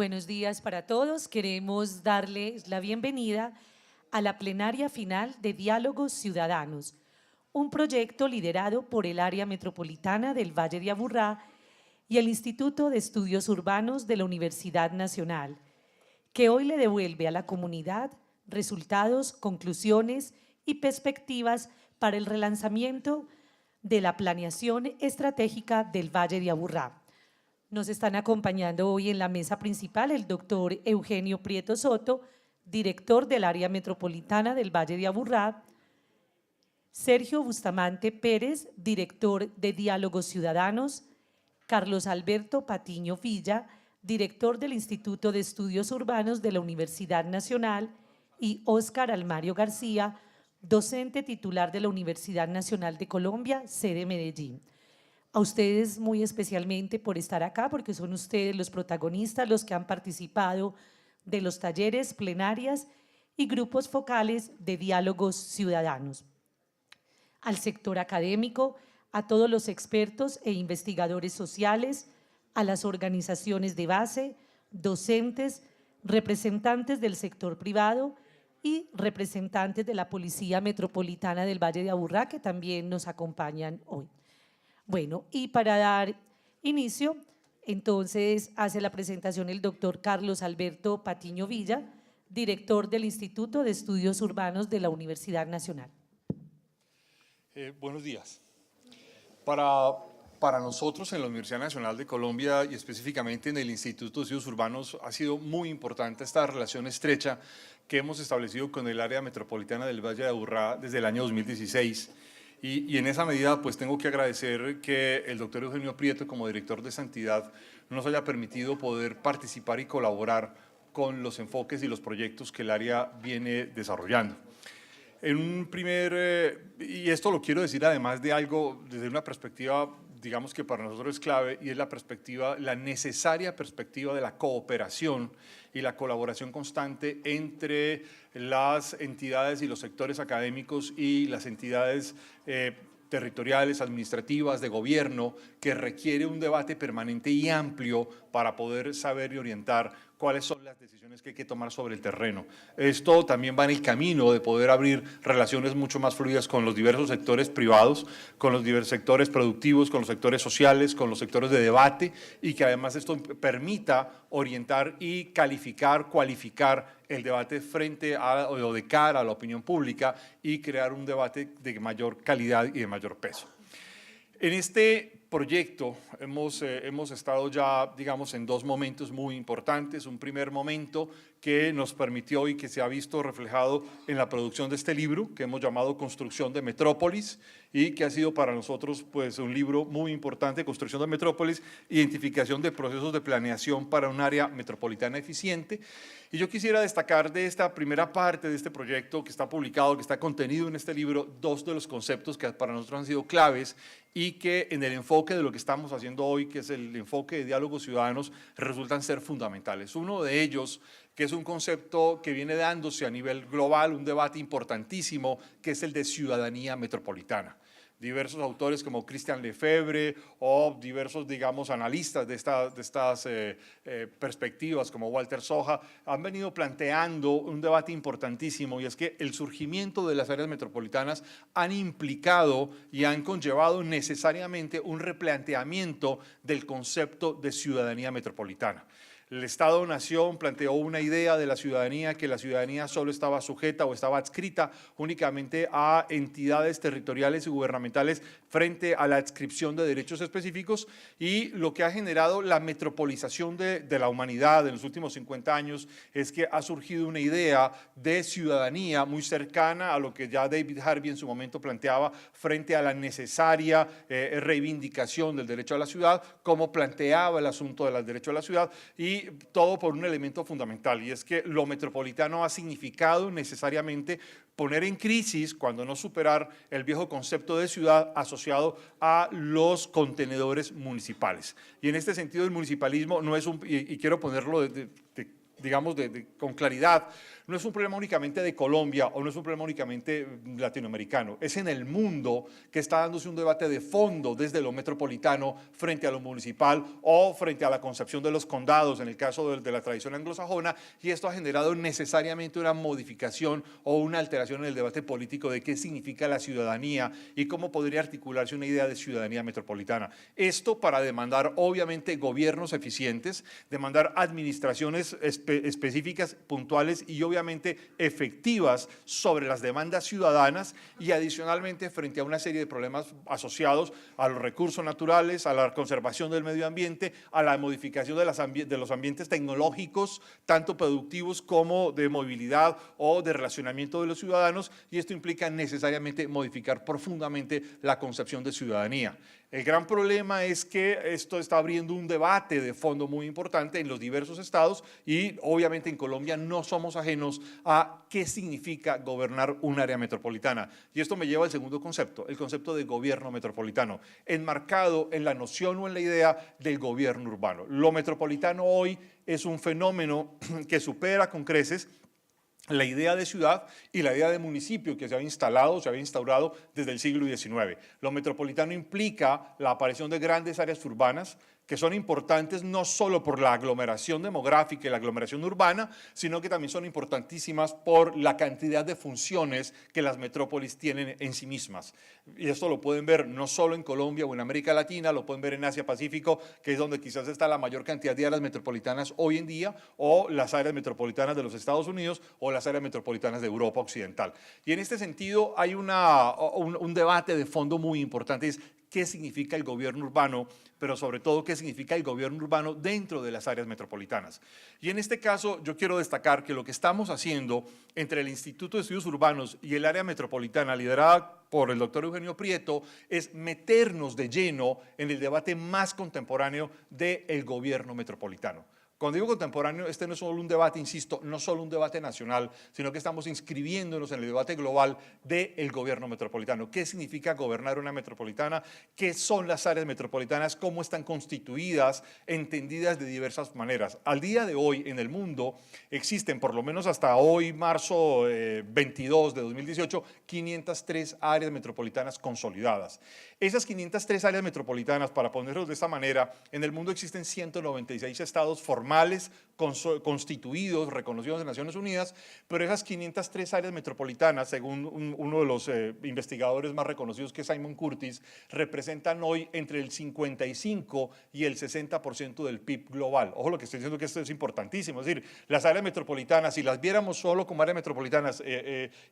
buenos días para todos. Queremos darles la bienvenida a la plenaria final de Diálogos Ciudadanos, un proyecto liderado por el Área Metropolitana del Valle de Aburrá y el Instituto de Estudios Urbanos de la Universidad Nacional, que hoy le devuelve a la comunidad resultados, conclusiones y perspectivas para el relanzamiento de la planeación estratégica del Valle de Aburrá. Nos están acompañando hoy en la mesa principal el doctor Eugenio Prieto Soto, director del Área Metropolitana del Valle de Aburrá, Sergio Bustamante Pérez, director de Diálogos Ciudadanos, Carlos Alberto Patiño Villa, director del Instituto de Estudios Urbanos de la Universidad Nacional, y Óscar Almario García, docente titular de la Universidad Nacional de Colombia, sede Medellín. A ustedes muy especialmente por estar acá, porque son ustedes los protagonistas, los que han participado de los talleres, plenarias y grupos focales de diálogos ciudadanos. Al sector académico, a todos los expertos e investigadores sociales, a las organizaciones de base, docentes, representantes del sector privado y representantes de la Policía Metropolitana del Valle de Aburrá, que también nos acompañan hoy. Bueno, y para dar inicio, entonces hace la presentación el doctor Carlos Alberto Patiño Villa, director del Instituto de Estudios Urbanos de la Universidad Nacional. Buenos días. Para nosotros en la Universidad Nacional de Colombia y específicamente en el Instituto de Estudios Urbanos ha sido muy importante esta relación estrecha que hemos establecido con el área metropolitana del Valle de Aburrá desde el año 2016. Y en esa medida, pues tengo que agradecer que el doctor Eugenio Prieto, como director de esa entidad, nos haya permitido poder participar y colaborar con los enfoques y los proyectos que el área viene desarrollando. En un y esto lo quiero decir además de algo desde una perspectiva, digamos que para nosotros es clave, y es la necesaria perspectiva de la cooperación y la colaboración constante entre las entidades y los sectores académicos y las entidades territoriales, administrativas, de gobierno, que requiere un debate permanente y amplio para poder saber y orientar cuáles son las decisiones que hay que tomar sobre el terreno. Esto también va en el camino de poder abrir relaciones mucho más fluidas con los diversos sectores privados, con los diversos sectores productivos, con los sectores sociales, con los sectores de debate, y que además esto permita orientar y cualificar el debate frente a o de cara a la opinión pública y crear un debate de mayor calidad y de mayor peso. En este proyecto hemos estado ya, digamos, en dos momentos muy importantes. Un primer momento que nos permitió y que se ha visto reflejado en la producción de este libro, que hemos llamado Construcción de Metrópolis, y que ha sido para nosotros pues, un libro muy importante, Construcción de Metrópolis, identificación de procesos de planeación para un área metropolitana eficiente. Y yo quisiera destacar de esta primera parte de este proyecto que está publicado, que está contenido en este libro, dos de los conceptos que para nosotros han sido claves y que en el enfoque de lo que estamos haciendo hoy, que es el enfoque de diálogos ciudadanos, resultan ser fundamentales. Uno de ellos, que es un concepto que viene dándose a nivel global, un debate importantísimo, que es el de ciudadanía metropolitana. Diversos autores como Christian Lefebvre o diversos, digamos, analistas de estas perspectivas como Walter Soja han venido planteando un debate importantísimo, y es que el surgimiento de las áreas metropolitanas han implicado y han conllevado necesariamente un replanteamiento del concepto de ciudadanía metropolitana. El Estado-Nación planteó una idea de la ciudadanía, que la ciudadanía solo estaba sujeta o estaba adscrita únicamente a entidades territoriales y gubernamentales frente a la adscripción de derechos específicos, y lo que ha generado la metropolización de la humanidad en los últimos 50 años es que ha surgido una idea de ciudadanía muy cercana a lo que ya David Harvey en su momento planteaba frente a la necesaria reivindicación del derecho a la ciudad, como planteaba el asunto del derecho a la ciudad, y todo por un elemento fundamental, y es que lo metropolitano ha significado necesariamente poner en crisis, cuando no superar, el viejo concepto de ciudad asociado a los contenedores municipales. Y en este sentido el municipalismo no es y quiero ponerlo digamos, con claridad, no es un problema únicamente de Colombia o no es un problema únicamente latinoamericano, es en el mundo que está dándose un debate de fondo desde lo metropolitano frente a lo municipal o frente a la concepción de los condados en el caso de la tradición anglosajona, y esto ha generado necesariamente una modificación o una alteración en el debate político de qué significa la ciudadanía y cómo podría articularse una idea de ciudadanía metropolitana. Esto para demandar obviamente gobiernos eficientes, demandar administraciones específicas, puntuales y obviamente efectivas sobre las demandas ciudadanas, y adicionalmente frente a una serie de problemas asociados a los recursos naturales, a la conservación del medio ambiente, a la modificación de los ambientes tecnológicos, tanto productivos como de movilidad o de relacionamiento de los ciudadanos, y esto implica necesariamente modificar profundamente la concepción de ciudadanía. El gran problema es que esto está abriendo un debate de fondo muy importante en los diversos estados, y obviamente en Colombia no somos ajenos a qué significa gobernar un área metropolitana. Y esto me lleva al segundo concepto, el concepto de gobierno metropolitano, enmarcado en la noción o en la idea del gobierno urbano. Lo metropolitano hoy es un fenómeno que supera con creces la idea de ciudad y la idea de municipio que se había instalado, se había instaurado desde el siglo XIX. Lo metropolitano implica la aparición de grandes áreas urbanas que son importantes no solo por la aglomeración demográfica y la aglomeración urbana, sino que también son importantísimas por la cantidad de funciones que las metrópolis tienen en sí mismas. Y esto lo pueden ver no solo en Colombia o en América Latina, lo pueden ver en Asia-Pacífico, que es donde quizás está la mayor cantidad de áreas metropolitanas hoy en día, o las áreas metropolitanas de los Estados Unidos o las áreas metropolitanas de Europa Occidental. Y en este sentido hay un debate de fondo muy importante, es qué significa el gobierno urbano, pero sobre todo qué significa el gobierno urbano dentro de las áreas metropolitanas. Y en este caso yo quiero destacar que lo que estamos haciendo entre el Instituto de Estudios Urbanos y el área metropolitana, liderada por el doctor Eugenio Prieto, es meternos de lleno en el debate más contemporáneo del gobierno metropolitano. Cuando digo contemporáneo, este no es solo un debate, insisto, no solo un debate nacional, sino que estamos inscribiéndonos en el debate global del gobierno metropolitano. ¿Qué significa gobernar una metropolitana? ¿Qué son las áreas metropolitanas? ¿Cómo están constituidas? Entendidas de diversas maneras. Al día de hoy en el mundo existen, por lo menos hasta hoy, marzo 22 de 2018, 503 áreas metropolitanas consolidadas. Esas 503 áreas metropolitanas, para ponerlos de esta manera, en el mundo existen 196 estados formales, constituidos, reconocidos en Naciones Unidas, pero esas 503 áreas metropolitanas, según uno de los investigadores más reconocidos, que es Simon Curtis, representan hoy entre el 55 y el 60% del PIB global. Ojo lo que estoy diciendo, que esto es importantísimo, es decir, las áreas metropolitanas, si las viéramos solo como áreas metropolitanas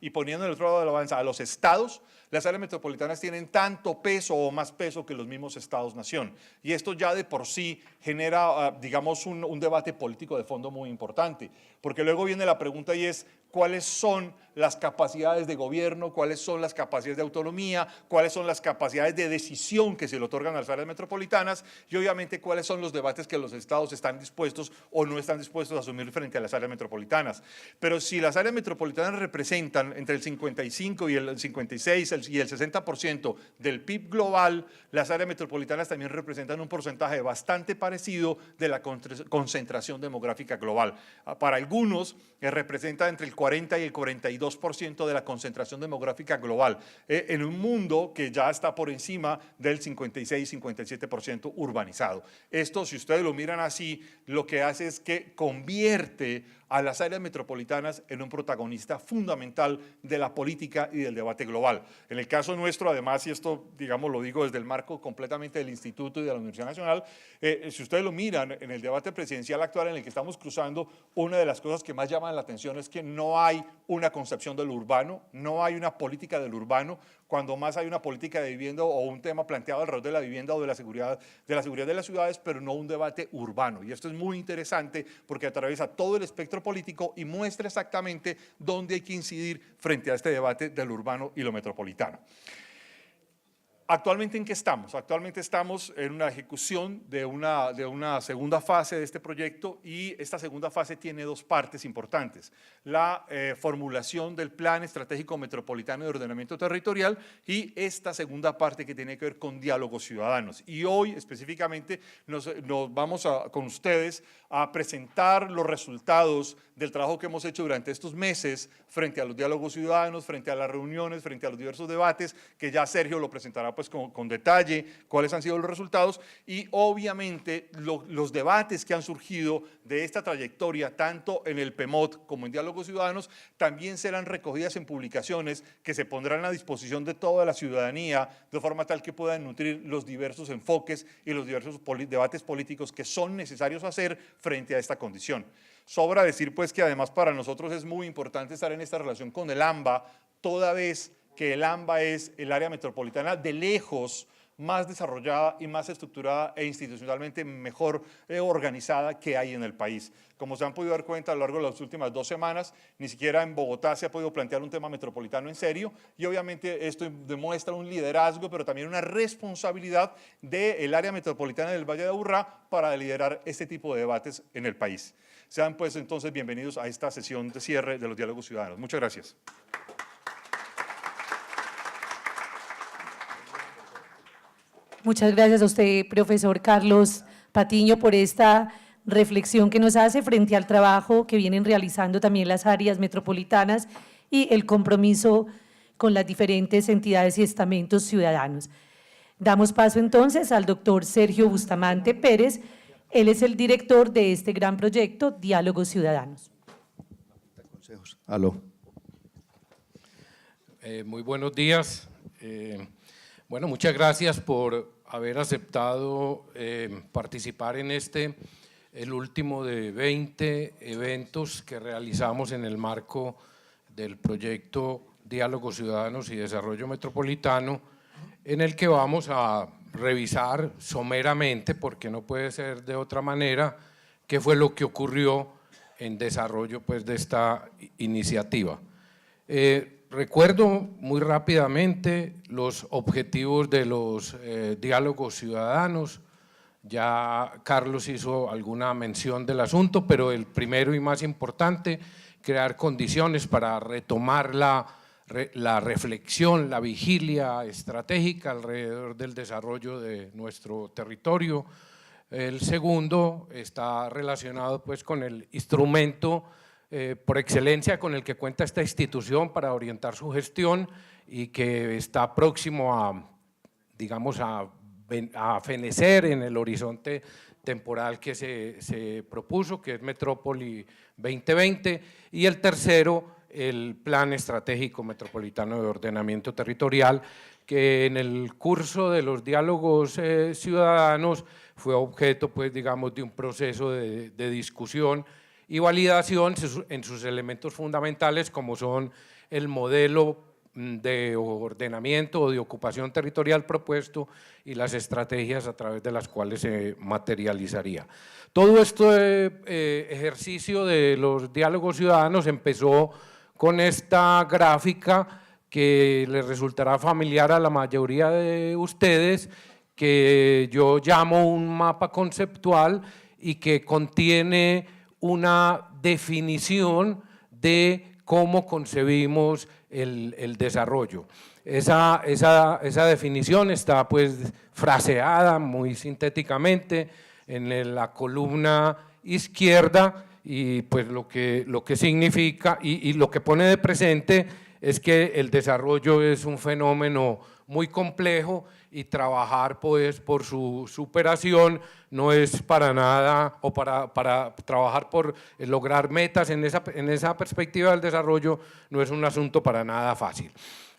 y poniendo en el otro lado de la balanza a los estados, las áreas metropolitanas tienen tanto peso o más peso que los mismos estados-nación. Y esto ya de por sí genera, digamos, un debate político de fondo muy importante, porque luego viene la pregunta y es, ¿cuáles son las capacidades de gobierno? ¿Cuáles son las capacidades de autonomía? ¿Cuáles son las capacidades de decisión que se le otorgan a las áreas metropolitanas? Y obviamente, ¿cuáles son los debates que los estados están dispuestos o no están dispuestos a asumir frente a las áreas metropolitanas? Pero si las áreas metropolitanas representan entre el 55 y el 56 y el 60% del PIB global, las áreas metropolitanas también representan un porcentaje bastante parecido de la concentración demográfica global. Para algunos representa entre el 40 y el 42% de la concentración demográfica global, en un mundo que ya está por encima del 56-57% urbanizado. Esto, si ustedes lo miran así, lo que hace es que convierte a las áreas metropolitanas en un protagonista fundamental de la política y del debate global. En el caso nuestro, además, y esto, digamos, lo digo desde el marco completamente del Instituto y de la Universidad Nacional, si ustedes lo miran en el debate presidencial actual en el que estamos cruzando, una de las cosas que más llaman la atención es que no hay una concepción del urbano, no hay una política del urbano, cuando más hay una política de vivienda o un tema planteado alrededor de la vivienda o de la seguridad de las ciudades, pero no un debate urbano. Y esto es muy interesante porque atraviesa todo el espectro político y muestra exactamente dónde hay que incidir frente a este debate del urbano y lo metropolitano. ¿Actualmente en qué estamos? Actualmente estamos en una ejecución de una segunda fase de este proyecto y esta segunda fase tiene dos partes importantes. La formulación del Plan Estratégico Metropolitano de Ordenamiento Territorial y esta segunda parte que tiene que ver con diálogos ciudadanos. Y hoy específicamente nos vamos con ustedes a presentar los resultados del trabajo que hemos hecho durante estos meses frente a los diálogos ciudadanos, frente a las reuniones, frente a los diversos debates, que ya Sergio lo presentará pues con detalle, cuáles han sido los resultados y obviamente los debates que han surgido de esta trayectoria, tanto en el PEMOT como en diálogos ciudadanos, también serán recogidas en publicaciones que se pondrán a disposición de toda la ciudadanía, de forma tal que puedan nutrir los diversos enfoques y los diversos debates políticos que son necesarios hacer frente a esta condición. Sobra decir pues que además para nosotros es muy importante estar en esta relación con el AMBA, toda vez que el AMBA es el área metropolitana de lejos más desarrollada y más estructurada e institucionalmente mejor organizada que hay en el país. Como se han podido dar cuenta a lo largo de las últimas 2 semanas, ni siquiera en Bogotá se ha podido plantear un tema metropolitano en serio y obviamente esto demuestra un liderazgo, pero también una responsabilidad del área metropolitana del Valle de Aburrá para liderar este tipo de debates en el país. Sean pues entonces bienvenidos a esta sesión de cierre de los diálogos ciudadanos. Muchas gracias. Muchas gracias a usted, profesor Carlos Patiño, por esta reflexión que nos hace frente al trabajo que vienen realizando también las áreas metropolitanas y el compromiso con las diferentes entidades y estamentos ciudadanos. Damos paso entonces al doctor Sergio Bustamante Pérez. Él es el director de este gran proyecto, Diálogos Ciudadanos. Aló. Muy buenos días. Bueno, muchas gracias por haber aceptado participar en el último de 20 eventos que realizamos en el marco del proyecto Diálogos Ciudadanos y Desarrollo Metropolitano, en el que vamos a revisar someramente, porque no puede ser de otra manera, qué fue lo que ocurrió en desarrollo pues, de esta iniciativa. Recuerdo muy rápidamente los objetivos de los diálogos ciudadanos. Ya Carlos hizo alguna mención del asunto, pero el primero y más importante, crear condiciones para retomar la reflexión, la vigilia estratégica alrededor del desarrollo de nuestro territorio. El segundo está relacionado pues, con el instrumento por excelencia con el que cuenta esta institución para orientar su gestión y que está próximo a, digamos, a fenecer en el horizonte temporal que se propuso, que es Metrópoli 2020, y el tercero, el Plan Estratégico Metropolitano de Ordenamiento Territorial, que en el curso de los diálogos ciudadanos fue objeto, pues, digamos, de un proceso de discusión y validación en sus elementos fundamentales, como son el modelo de ordenamiento o de ocupación territorial propuesto y las estrategias a través de las cuales se materializaría. Todo este ejercicio de los diálogos ciudadanos empezó con esta gráfica que les resultará familiar a la mayoría de ustedes, que yo llamo un mapa conceptual y que contiene una definición de cómo concebimos el desarrollo. Esa definición está pues fraseada muy sintéticamente en la columna izquierda y pues lo que significa y lo que pone de presente es que el desarrollo es un fenómeno muy complejo y trabajar pues por su superación no es para nada, o para trabajar por lograr metas en esa perspectiva del desarrollo no es un asunto para nada fácil.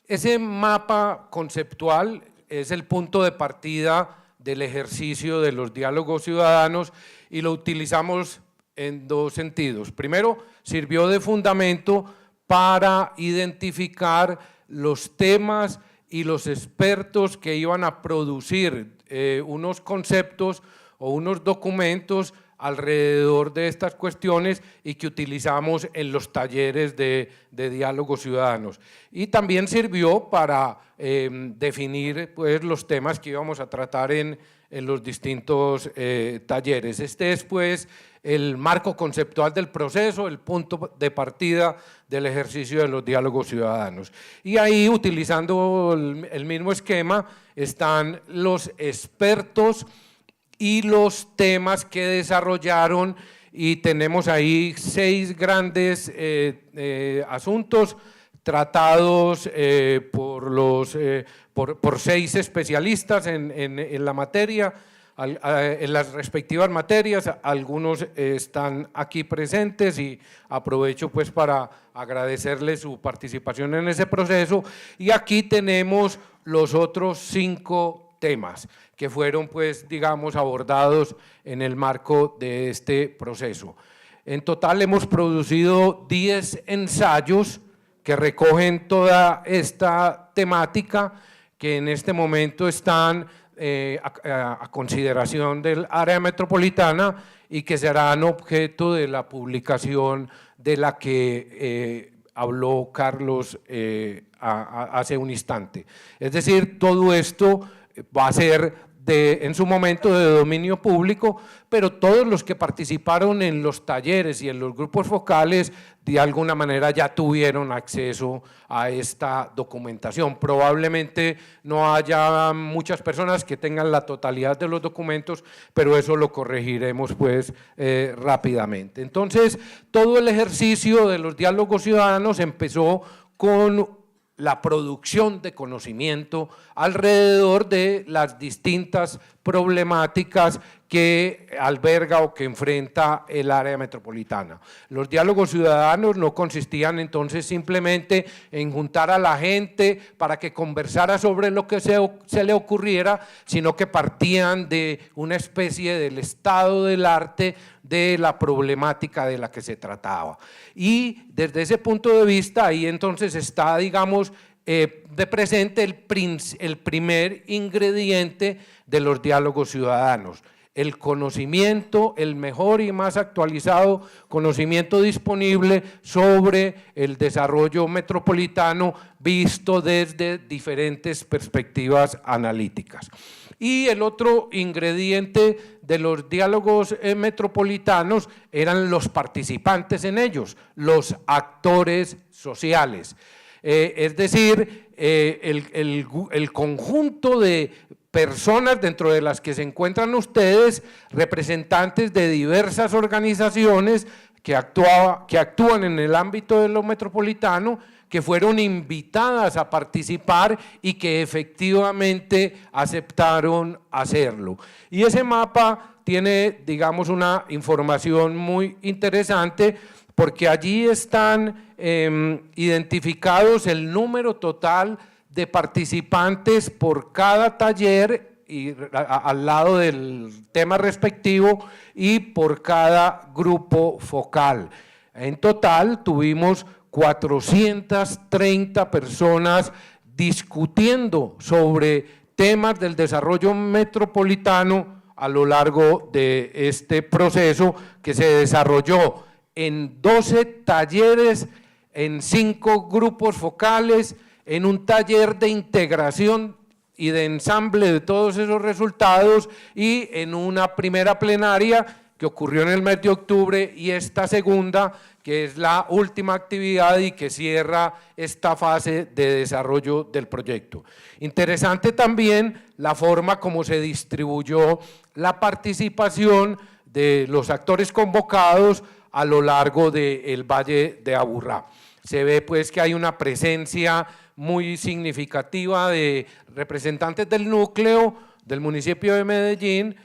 Ese mapa conceptual es el punto de partida del ejercicio de los diálogos ciudadanos y lo utilizamos en dos sentidos. Primero, sirvió de fundamento para identificar los temas y los expertos que iban a producir unos conceptos o unos documentos alrededor de estas cuestiones y que utilizamos en los talleres de diálogos ciudadanos. Y también sirvió para definir pues, los temas que íbamos a tratar en los distintos talleres. Este es pues el marco conceptual del proceso, el punto de partida del ejercicio de los diálogos ciudadanos. Y ahí, utilizando el mismo esquema, están los expertos y los temas que desarrollaron, y tenemos ahí 6 grandes asuntos tratados por 6 especialistas en la materia, en las respectivas materias. Algunos están aquí presentes y aprovecho pues para agradecerles su participación en ese proceso. Y aquí tenemos los otros 5 temas que fueron pues digamos abordados en el marco de este proceso. En total hemos producido 10 ensayos que recogen toda esta temática, que en este momento están a consideración del área metropolitana y que serán objeto de la publicación de la que habló Carlos hace un instante. Es decir, todo esto va a ser en su momento de dominio público, pero todos los que participaron en los talleres y en los grupos focales de alguna manera ya tuvieron acceso a esta documentación. Probablemente no haya muchas personas que tengan la totalidad de los documentos, pero eso lo corregiremos pues rápidamente. Entonces, todo el ejercicio de los diálogos ciudadanos empezó con la producción de conocimiento alrededor de las distintas problemáticas que alberga o que enfrenta el área metropolitana. Los diálogos ciudadanos no consistían entonces simplemente en juntar a la gente para que conversara sobre lo que se le ocurriera, sino que partían de una especie del estado del arte de la problemática de la que se trataba. Y desde ese punto de vista, ahí entonces está, digamos, de presente el primer ingrediente de los diálogos ciudadanos: el conocimiento, el mejor y más actualizado conocimiento disponible sobre el desarrollo metropolitano visto desde diferentes perspectivas analíticas. Y el otro ingrediente de los diálogos metropolitanos eran los participantes en ellos, los actores sociales. Es decir, el conjunto de personas dentro de las que se encuentran ustedes, representantes de diversas organizaciones que actúan en el ámbito de lo metropolitano, que fueron invitadas a participar y que efectivamente aceptaron hacerlo. Y ese mapa tiene, digamos, una información muy interesante, porque allí están identificados el número total de participantes por cada taller y al lado del tema respectivo y por cada grupo focal. En total tuvimos 430 personas discutiendo sobre temas del desarrollo metropolitano a lo largo de este proceso, que se desarrolló en 12 talleres, en 5 grupos focales, en un taller de integración y de ensamble de todos esos resultados, y en una primera plenaria que ocurrió en el mes de octubre, y esta segunda, que es la última actividad y que cierra esta fase de desarrollo del proyecto. Interesante también la forma como se distribuyó la participación de los actores convocados a lo largo del Valle de Aburrá. Se ve pues que hay una presencia muy significativa de representantes del núcleo del municipio de Medellín,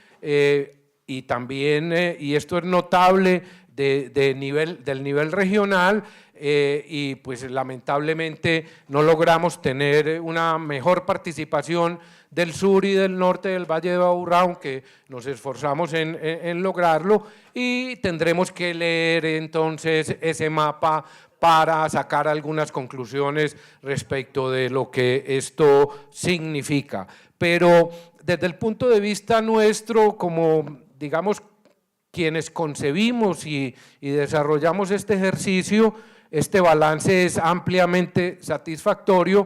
y también, y esto es notable, del nivel regional, y pues lamentablemente no logramos tener una mejor participación del sur y del norte del Valle de Aburrá, aunque nos esforzamos en lograrlo, y tendremos que leer entonces ese mapa para sacar algunas conclusiones respecto de lo que esto significa. Pero desde el punto de vista nuestro, como digamos quienes concebimos y desarrollamos este ejercicio, este balance es ampliamente satisfactorio,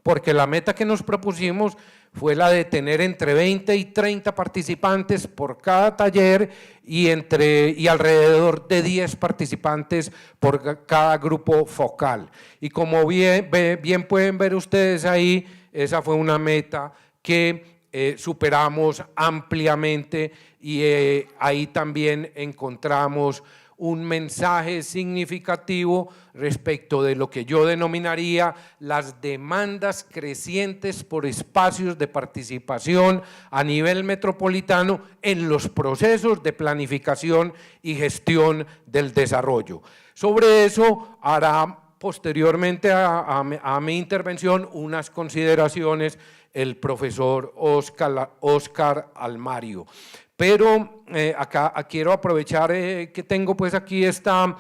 porque la meta que nos propusimos fue la de tener entre 20 y 30 participantes por cada taller y alrededor de 10 participantes por cada grupo focal. Y como bien pueden ver ustedes ahí, esa fue una meta que superamos ampliamente, y ahí también encontramos un mensaje significativo respecto de lo que yo denominaría las demandas crecientes por espacios de participación a nivel metropolitano en los procesos de planificación y gestión del desarrollo. Sobre eso hará posteriormente a mi intervención unas consideraciones el profesor Óscar Almario. Pero acá quiero aprovechar que tengo pues aquí esta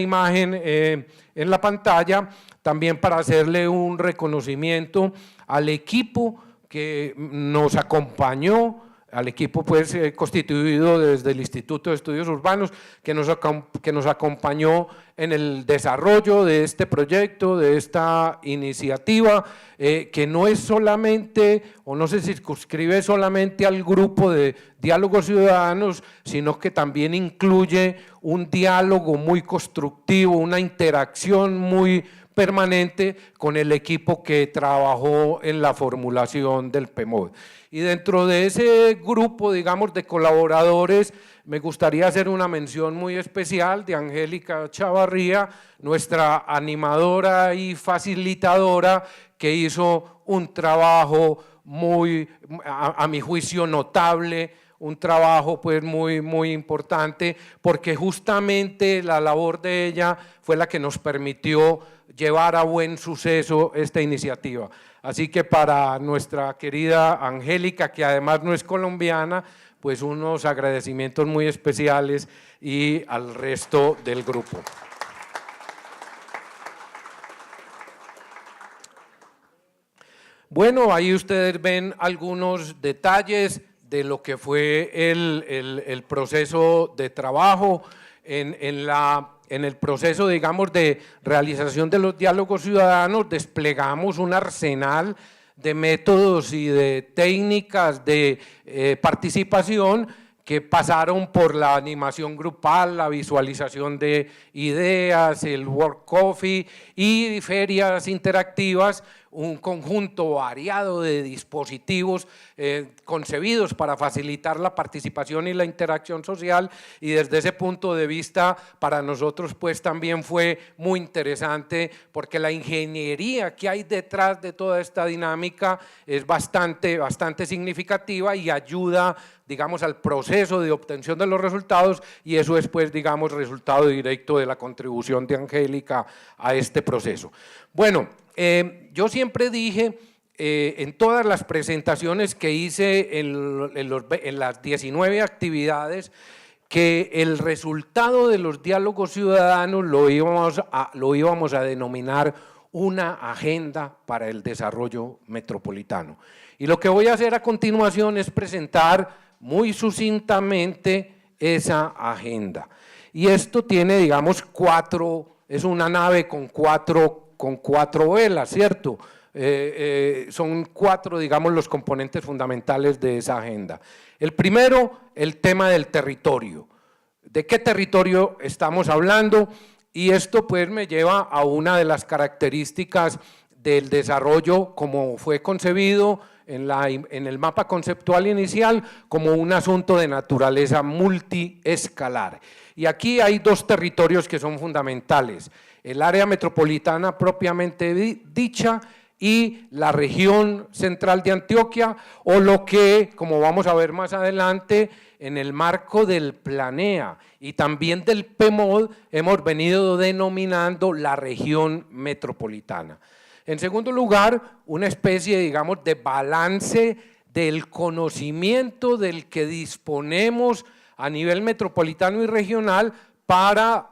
imagen en la pantalla, también para hacerle un reconocimiento al equipo que nos acompañó, al equipo pues constituido desde el Instituto de Estudios Urbanos, que nos acompañó en el desarrollo de este proyecto, de esta iniciativa, que no es solamente, o no se circunscribe solamente al grupo de diálogos ciudadanos, sino que también incluye un diálogo muy constructivo, una interacción muy permanente con el equipo que trabajó en la formulación del PEMOD. Y dentro de ese grupo, digamos, de colaboradores, me gustaría hacer una mención muy especial de Angélica Chavarría, nuestra animadora y facilitadora, que hizo un trabajo muy, a mi juicio, notable, un trabajo pues muy importante, porque justamente la labor de ella fue la que nos permitió llevar a buen suceso esta iniciativa. Así que para nuestra querida Angélica, que además no es colombiana, pues unos agradecimientos muy especiales, y al resto del grupo. Bueno, ahí ustedes ven algunos detalles de lo que fue el proceso de trabajo en el proceso, digamos, de realización de los diálogos ciudadanos. Desplegamos un arsenal de métodos y de técnicas de participación que pasaron por la animación grupal, la visualización de ideas, el work coffee y ferias interactivas, un conjunto variado de dispositivos concebidos para facilitar la participación y la interacción social, y desde ese punto de vista para nosotros pues también fue muy interesante, porque la ingeniería que hay detrás de toda esta dinámica es bastante significativa y ayuda, digamos, al proceso de obtención de los resultados, y eso es pues, digamos, resultado directo de la contribución de Angélica a este proceso. Bueno, yo siempre dije en todas las presentaciones que hice en las 19 actividades, que el resultado de los diálogos ciudadanos lo íbamos a denominar una agenda para el desarrollo metropolitano. Y lo que voy a hacer a continuación es presentar muy sucintamente esa agenda. Y esto tiene, digamos, es una nave con cuatro velas, ¿cierto? Son cuatro, digamos, los componentes fundamentales de esa agenda. El primero, el tema del territorio. ¿De qué territorio estamos hablando? Y esto pues me lleva a una de las características del desarrollo como fue concebido en el mapa conceptual inicial, como un asunto de naturaleza multiescalar. Y aquí hay dos territorios que son fundamentales: el área metropolitana propiamente dicha y la región central de Antioquia, o lo que, como vamos a ver más adelante, en el marco del Planea y también del PEMOD hemos venido denominando la región metropolitana. En segundo lugar, una especie, digamos, de balance del conocimiento del que disponemos a nivel metropolitano y regional para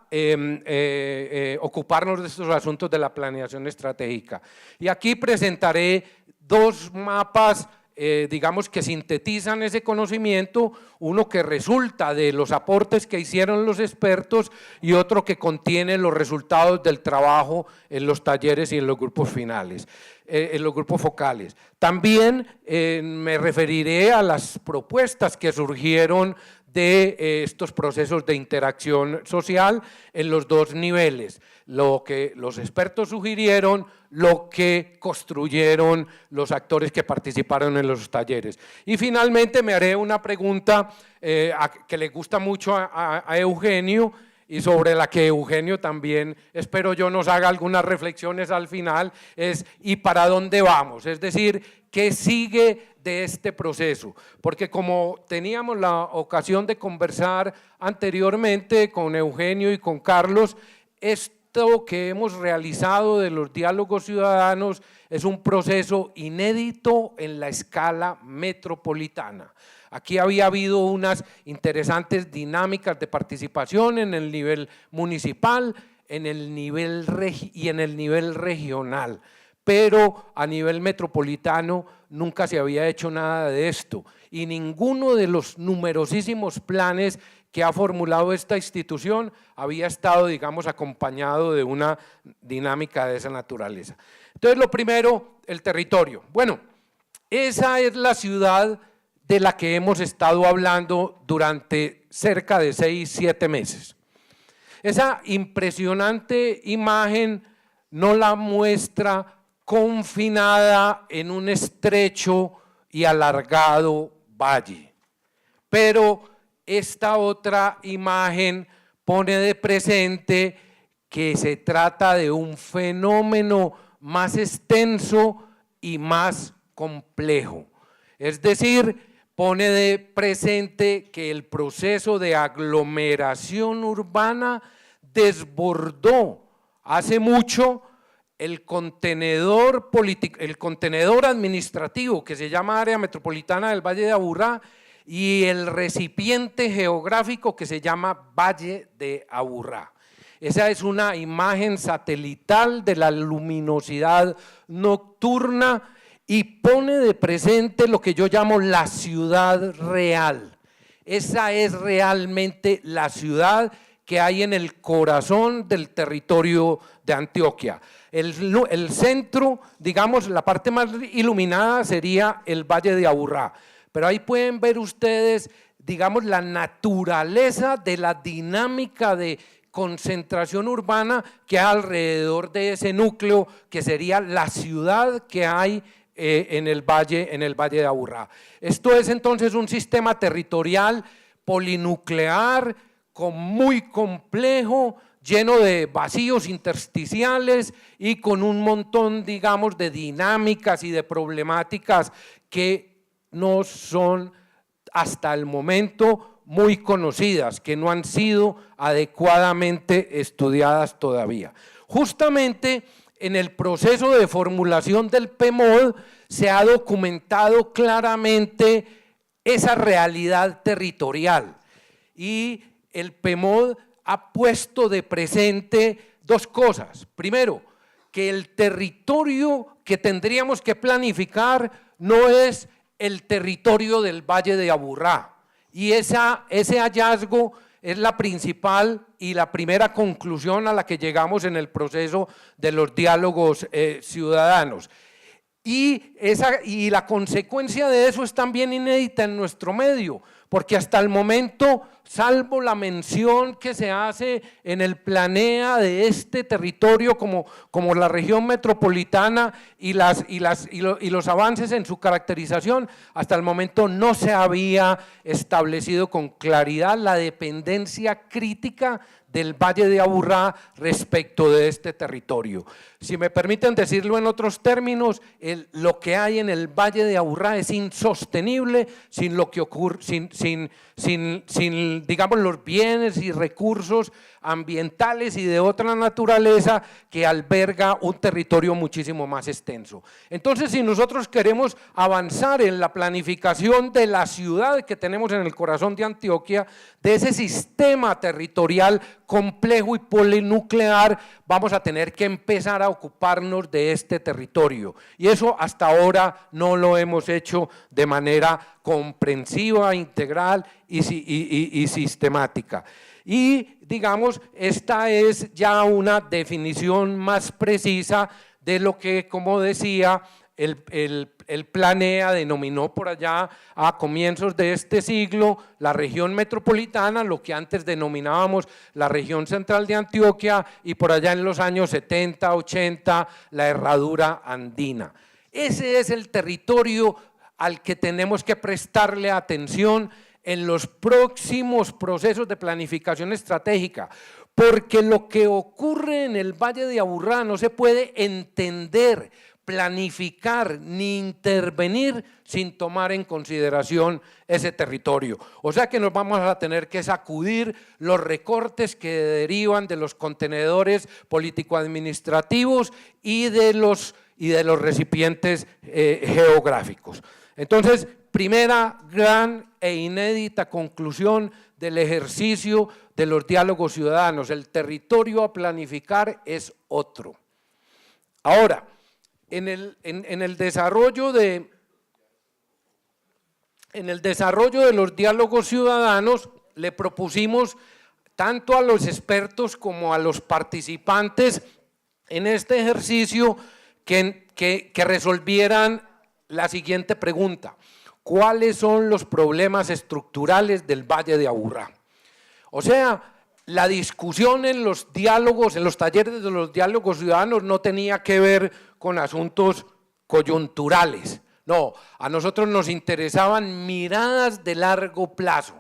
ocuparnos de estos asuntos de la planeación estratégica. Y aquí presentaré dos mapas digamos que sintetizan ese conocimiento, uno que resulta de los aportes que hicieron los expertos y otro que contiene los resultados del trabajo en los talleres y en los grupos finales, en los grupos focales. También me referiré a las propuestas que surgieron de estos procesos de interacción social en los dos niveles, lo que los expertos sugirieron, lo que construyeron los actores que participaron en los talleres. Y finalmente me haré una pregunta que le gusta mucho a Eugenio y sobre la que Eugenio también, espero yo, nos haga algunas reflexiones al final, es ¿y para dónde vamos? Es decir, ¿qué sigue de este proceso? Porque como teníamos la ocasión de conversar anteriormente con Eugenio y con Carlos, esto que hemos realizado de los diálogos ciudadanos es un proceso inédito en la escala metropolitana. Aquí había habido unas interesantes dinámicas de participación en el nivel municipal y en el nivel regional, pero a nivel metropolitano nunca se había hecho nada de esto y ninguno de los numerosísimos planes que ha formulado esta institución había estado, digamos, acompañado de una dinámica de esa naturaleza. Entonces, lo primero, el territorio. Bueno, esa es la ciudad de la que hemos estado hablando durante cerca de 6-7 meses. Esa impresionante imagen no la muestra confinada en un estrecho y alargado valle, pero esta otra imagen pone de presente que se trata de un fenómeno más extenso y más complejo. Es decir, pone de presente que el proceso de aglomeración urbana desbordó hace mucho el contenedor político, el contenedor administrativo que se llama Área Metropolitana del Valle de Aburrá y el recipiente geográfico que se llama Valle de Aburrá. Esa es una imagen satelital de la luminosidad nocturna y pone de presente lo que yo llamo la ciudad real. Esa es realmente la ciudad que hay en el corazón del territorio de Antioquia. El centro, digamos, la parte más iluminada sería el Valle de Aburrá, pero ahí pueden ver ustedes, digamos, la naturaleza de la dinámica de concentración urbana que hay alrededor de ese núcleo que sería la ciudad que hay en el valle de Aburrá. Esto es entonces un sistema territorial polinuclear, muy complejo, lleno de vacíos intersticiales y con un montón, digamos, de dinámicas y de problemáticas que no son hasta el momento muy conocidas, que no han sido adecuadamente estudiadas todavía. Justamente en el proceso de formulación del PMOD se ha documentado claramente esa realidad territorial y el PMOD ha puesto de presente dos cosas. Primero, que el territorio que tendríamos que planificar no es el territorio del Valle de Aburrá y ese hallazgo es la principal y la primera conclusión a la que llegamos en el proceso de los diálogos ciudadanos. Y la consecuencia de eso es también inédita en nuestro medio, porque hasta el momento, salvo la mención que se hace en el planea de este territorio como la región metropolitana y los avances en su caracterización, hasta el momento no se había establecido con claridad la dependencia crítica del Valle de Aburrá respecto de este territorio. Si me permiten decirlo en otros términos, lo que hay en el Valle de Aburrá es insostenible sin lo que ocurre, sin digamos los bienes y recursos ambientales y de otra naturaleza que alberga un territorio muchísimo más extenso. Entonces, si nosotros queremos avanzar en la planificación de la ciudad que tenemos en el corazón de Antioquia, de ese sistema territorial complejo y polinuclear, vamos a tener que empezar a ocuparnos de este territorio. Y eso hasta ahora no lo hemos hecho de manera comprensiva, integral y sistemática. Y digamos, esta es ya una definición más precisa de lo que, como decía, el Planea denominó por allá a comienzos de este siglo la región metropolitana, lo que antes denominábamos la región central de Antioquia, y por allá en los años 70, 80, la herradura andina. Ese es el territorio al que tenemos que prestarle atención en los próximos procesos de planificación estratégica, porque lo que ocurre en el Valle de Aburrá no se puede entender, planificar ni intervenir sin tomar en consideración ese territorio. O sea que nos vamos a tener que sacudir los recortes que derivan de los contenedores político-administrativos y de los recipientes geográficos. Entonces, primera gran e inédita conclusión del ejercicio de los diálogos ciudadanos: el territorio a planificar es otro. Ahora, en el desarrollo de los diálogos ciudadanos le propusimos tanto a los expertos como a los participantes en este ejercicio que resolvieran la siguiente pregunta: ¿cuáles son los problemas estructurales del Valle de Aburrá? O sea, la discusión en los diálogos, en los talleres de los diálogos ciudadanos no tenía que ver con asuntos coyunturales, no, a nosotros nos interesaban miradas de largo plazo.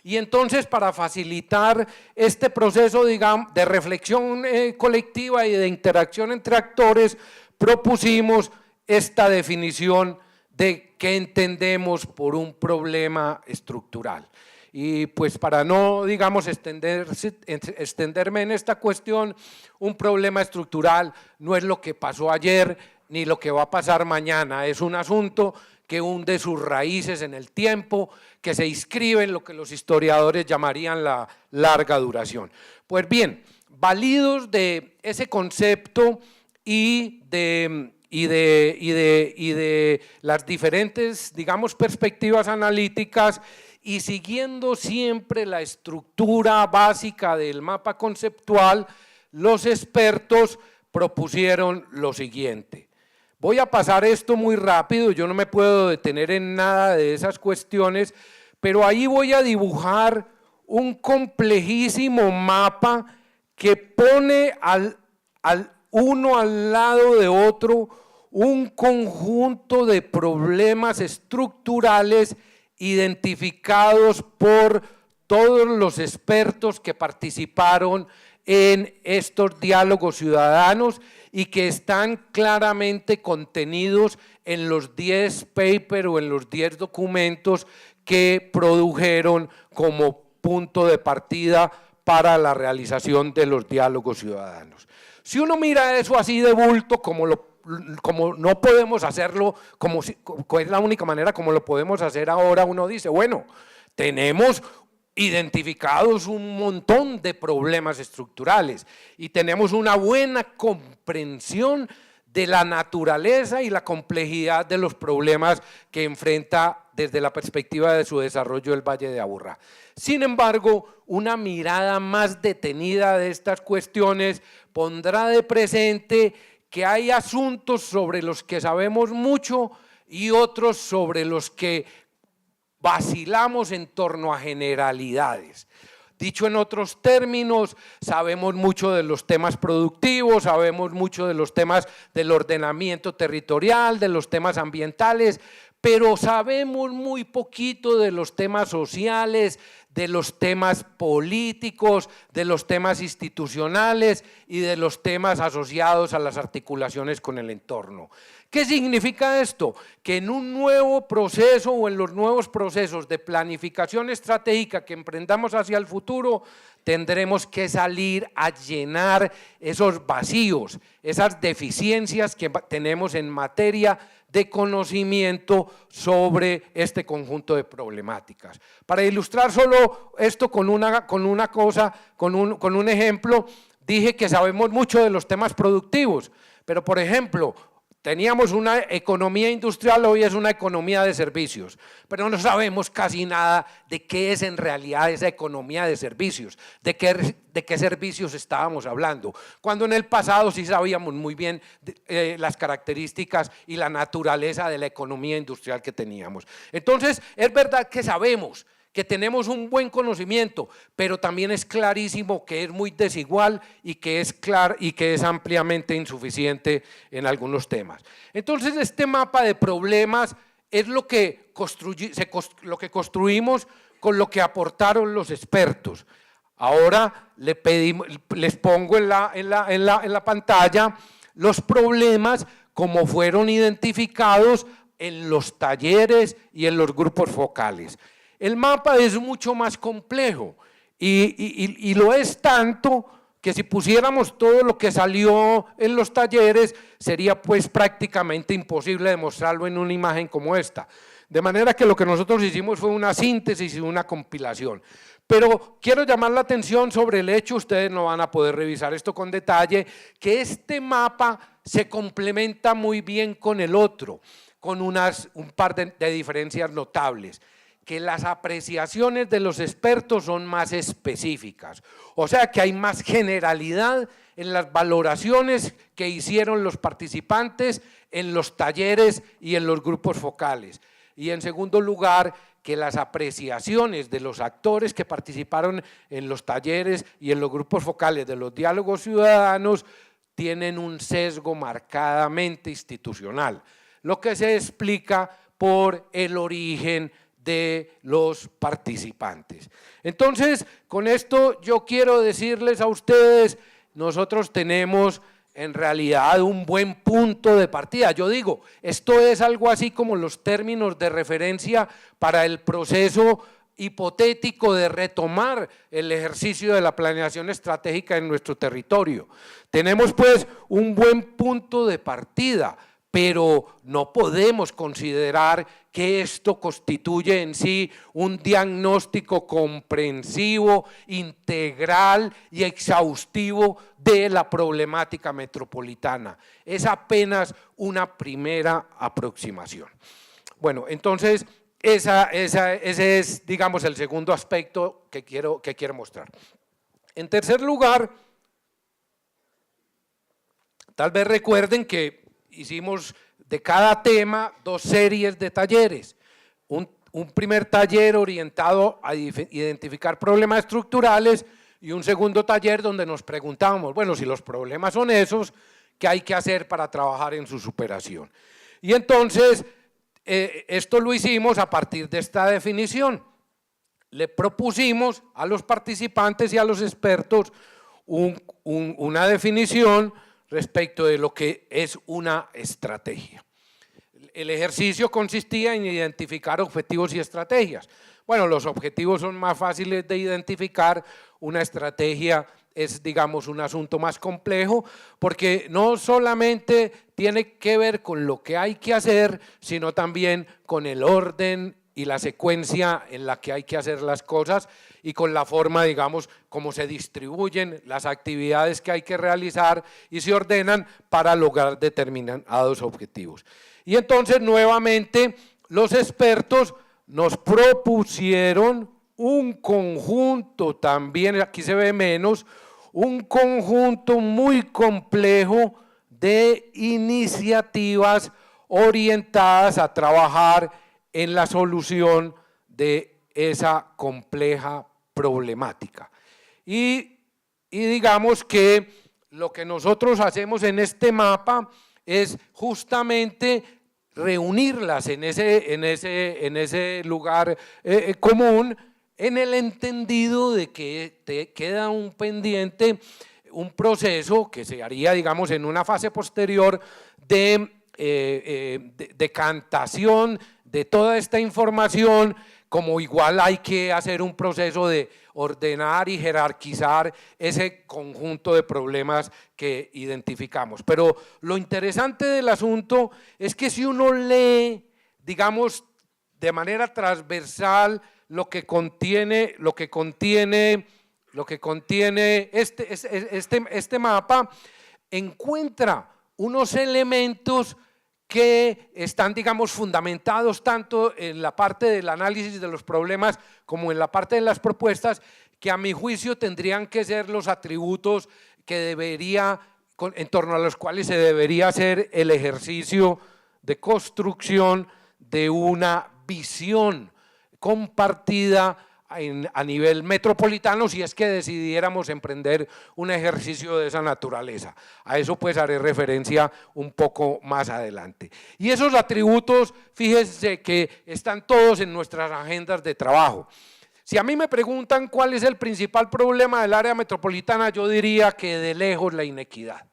Y entonces, para facilitar este proceso, digamos, de reflexión colectiva y de interacción entre actores, propusimos esta definición de qué entendemos por un problema estructural. Y pues para no, digamos, extenderme en esta cuestión, un problema estructural no es lo que pasó ayer ni lo que va a pasar mañana, es un asunto que hunde sus raíces en el tiempo, que se inscribe en lo que los historiadores llamarían la larga duración. Pues bien, validos de ese concepto y de las diferentes, digamos, perspectivas analíticas, y siguiendo siempre la estructura básica del mapa conceptual, los expertos propusieron lo siguiente. Voy a pasar esto muy rápido, yo no me puedo detener en nada de esas cuestiones, pero ahí voy a dibujar un complejísimo mapa que pone uno al lado de otro un conjunto de problemas estructurales identificados por todos los expertos que participaron en estos diálogos ciudadanos y que están claramente contenidos en los 10 papers o en los 10 documentos que produjeron como punto de partida para la realización de los diálogos ciudadanos. Si uno mira eso así de bulto, como no podemos hacerlo, es la única manera como lo podemos hacer ahora, uno dice, bueno, tenemos identificados un montón de problemas estructurales y tenemos una buena comprensión de la naturaleza y la complejidad de los problemas que enfrenta desde la perspectiva de su desarrollo el Valle de Aburrá. Sin embargo, una mirada más detenida de estas cuestiones pondrá de presente que hay asuntos sobre los que sabemos mucho y otros sobre los que vacilamos en torno a generalidades. Dicho en otros términos, sabemos mucho de los temas productivos, sabemos mucho de los temas del ordenamiento territorial, de los temas ambientales, pero sabemos muy poquito de los temas sociales, de los temas políticos, de los temas institucionales y de los temas asociados a las articulaciones con el entorno. ¿Qué significa esto? Que en un nuevo proceso o en los nuevos procesos de planificación estratégica que emprendamos hacia el futuro, tendremos que salir a llenar esos vacíos, esas deficiencias que tenemos en materia de conocimiento sobre este conjunto de problemáticas. Para ilustrar solo esto con un ejemplo, dije que sabemos mucho de los temas productivos, pero por ejemplo, teníamos una economía industrial, hoy es una economía de servicios, pero no sabemos casi nada de qué es en realidad esa economía de servicios, de qué servicios estábamos hablando, cuando en el pasado sí sabíamos muy bien las características y la naturaleza de la economía industrial que teníamos. Entonces, es verdad que sabemos que tenemos un buen conocimiento, pero también es clarísimo que es muy desigual y que es ampliamente insuficiente en algunos temas. Entonces, este mapa de problemas es lo que construimos con lo que aportaron los expertos. Ahora les pongo en la pantalla los problemas como fueron identificados en los talleres y en los grupos focales. El mapa es mucho más complejo y lo es tanto que si pusiéramos todo lo que salió en los talleres sería pues prácticamente imposible demostrarlo en una imagen como esta. De manera que lo que nosotros hicimos fue una síntesis y una compilación. Pero quiero llamar la atención sobre el hecho, ustedes no van a poder revisar esto con detalle, que este mapa se complementa muy bien con el otro, con un par de diferencias notables, que las apreciaciones de los expertos son más específicas, o sea que hay más generalidad en las valoraciones que hicieron los participantes en los talleres y en los grupos focales. Y en segundo lugar, que las apreciaciones de los actores que participaron en los talleres y en los grupos focales de los diálogos ciudadanos tienen un sesgo marcadamente institucional, lo que se explica por el origen de los participantes. Entonces, con esto yo quiero decirles a ustedes, nosotros tenemos en realidad un buen punto de partida. Yo digo, esto es algo así como los términos de referencia para el proceso hipotético de retomar el ejercicio de la planeación estratégica en nuestro territorio. Tenemos pues un buen punto de partida, pero no podemos considerar que esto constituye en sí un diagnóstico comprensivo, integral y exhaustivo de la problemática metropolitana. Es apenas una primera aproximación. Bueno, entonces ese es, digamos, el segundo aspecto que quiero mostrar. En tercer lugar, tal vez recuerden que hicimos de cada tema 2 series de talleres, un primer taller orientado a identificar problemas estructurales y un segundo taller donde nos preguntábamos, bueno, si los problemas son esos, ¿qué hay que hacer para trabajar en su superación? Y entonces, esto lo hicimos a partir de esta definición. Le propusimos a los participantes y a los expertos una definición respecto de lo que es una estrategia. El ejercicio consistía en identificar objetivos y estrategias. Bueno, los objetivos son más fáciles de identificar, una estrategia es, digamos, un asunto más complejo, porque no solamente tiene que ver con lo que hay que hacer, sino también con el orden y la secuencia en la que hay que hacer las cosas y con la forma, digamos, cómo se distribuyen las actividades que hay que realizar y se ordenan para lograr determinados objetivos. Y entonces, nuevamente, los expertos nos propusieron un conjunto, también aquí se ve menos, un conjunto muy complejo de iniciativas orientadas a trabajar en la solución de esa compleja problemática. Y digamos que lo que nosotros hacemos en este mapa es justamente reunirlas en ese lugar común en el entendido de que te queda un pendiente, un proceso que se haría, digamos, en una fase posterior de decantación de toda esta información, como igual hay que hacer un proceso de ordenar y jerarquizar ese conjunto de problemas que identificamos. Pero lo interesante del asunto es que si uno lee, digamos, de manera transversal lo que contiene este mapa, encuentra unos elementos que están, digamos, fundamentados tanto en la parte del análisis de los problemas como en la parte de las propuestas, que a mi juicio tendrían que ser los atributos que en torno a los cuales se debería hacer el ejercicio de construcción de una visión compartida a nivel metropolitano, si es que decidiéramos emprender un ejercicio de esa naturaleza. A eso pues haré referencia un poco más adelante. Y esos atributos, fíjense que están todos en nuestras agendas de trabajo. Si a mí me preguntan cuál es el principal problema del área metropolitana, yo diría que de lejos la inequidad.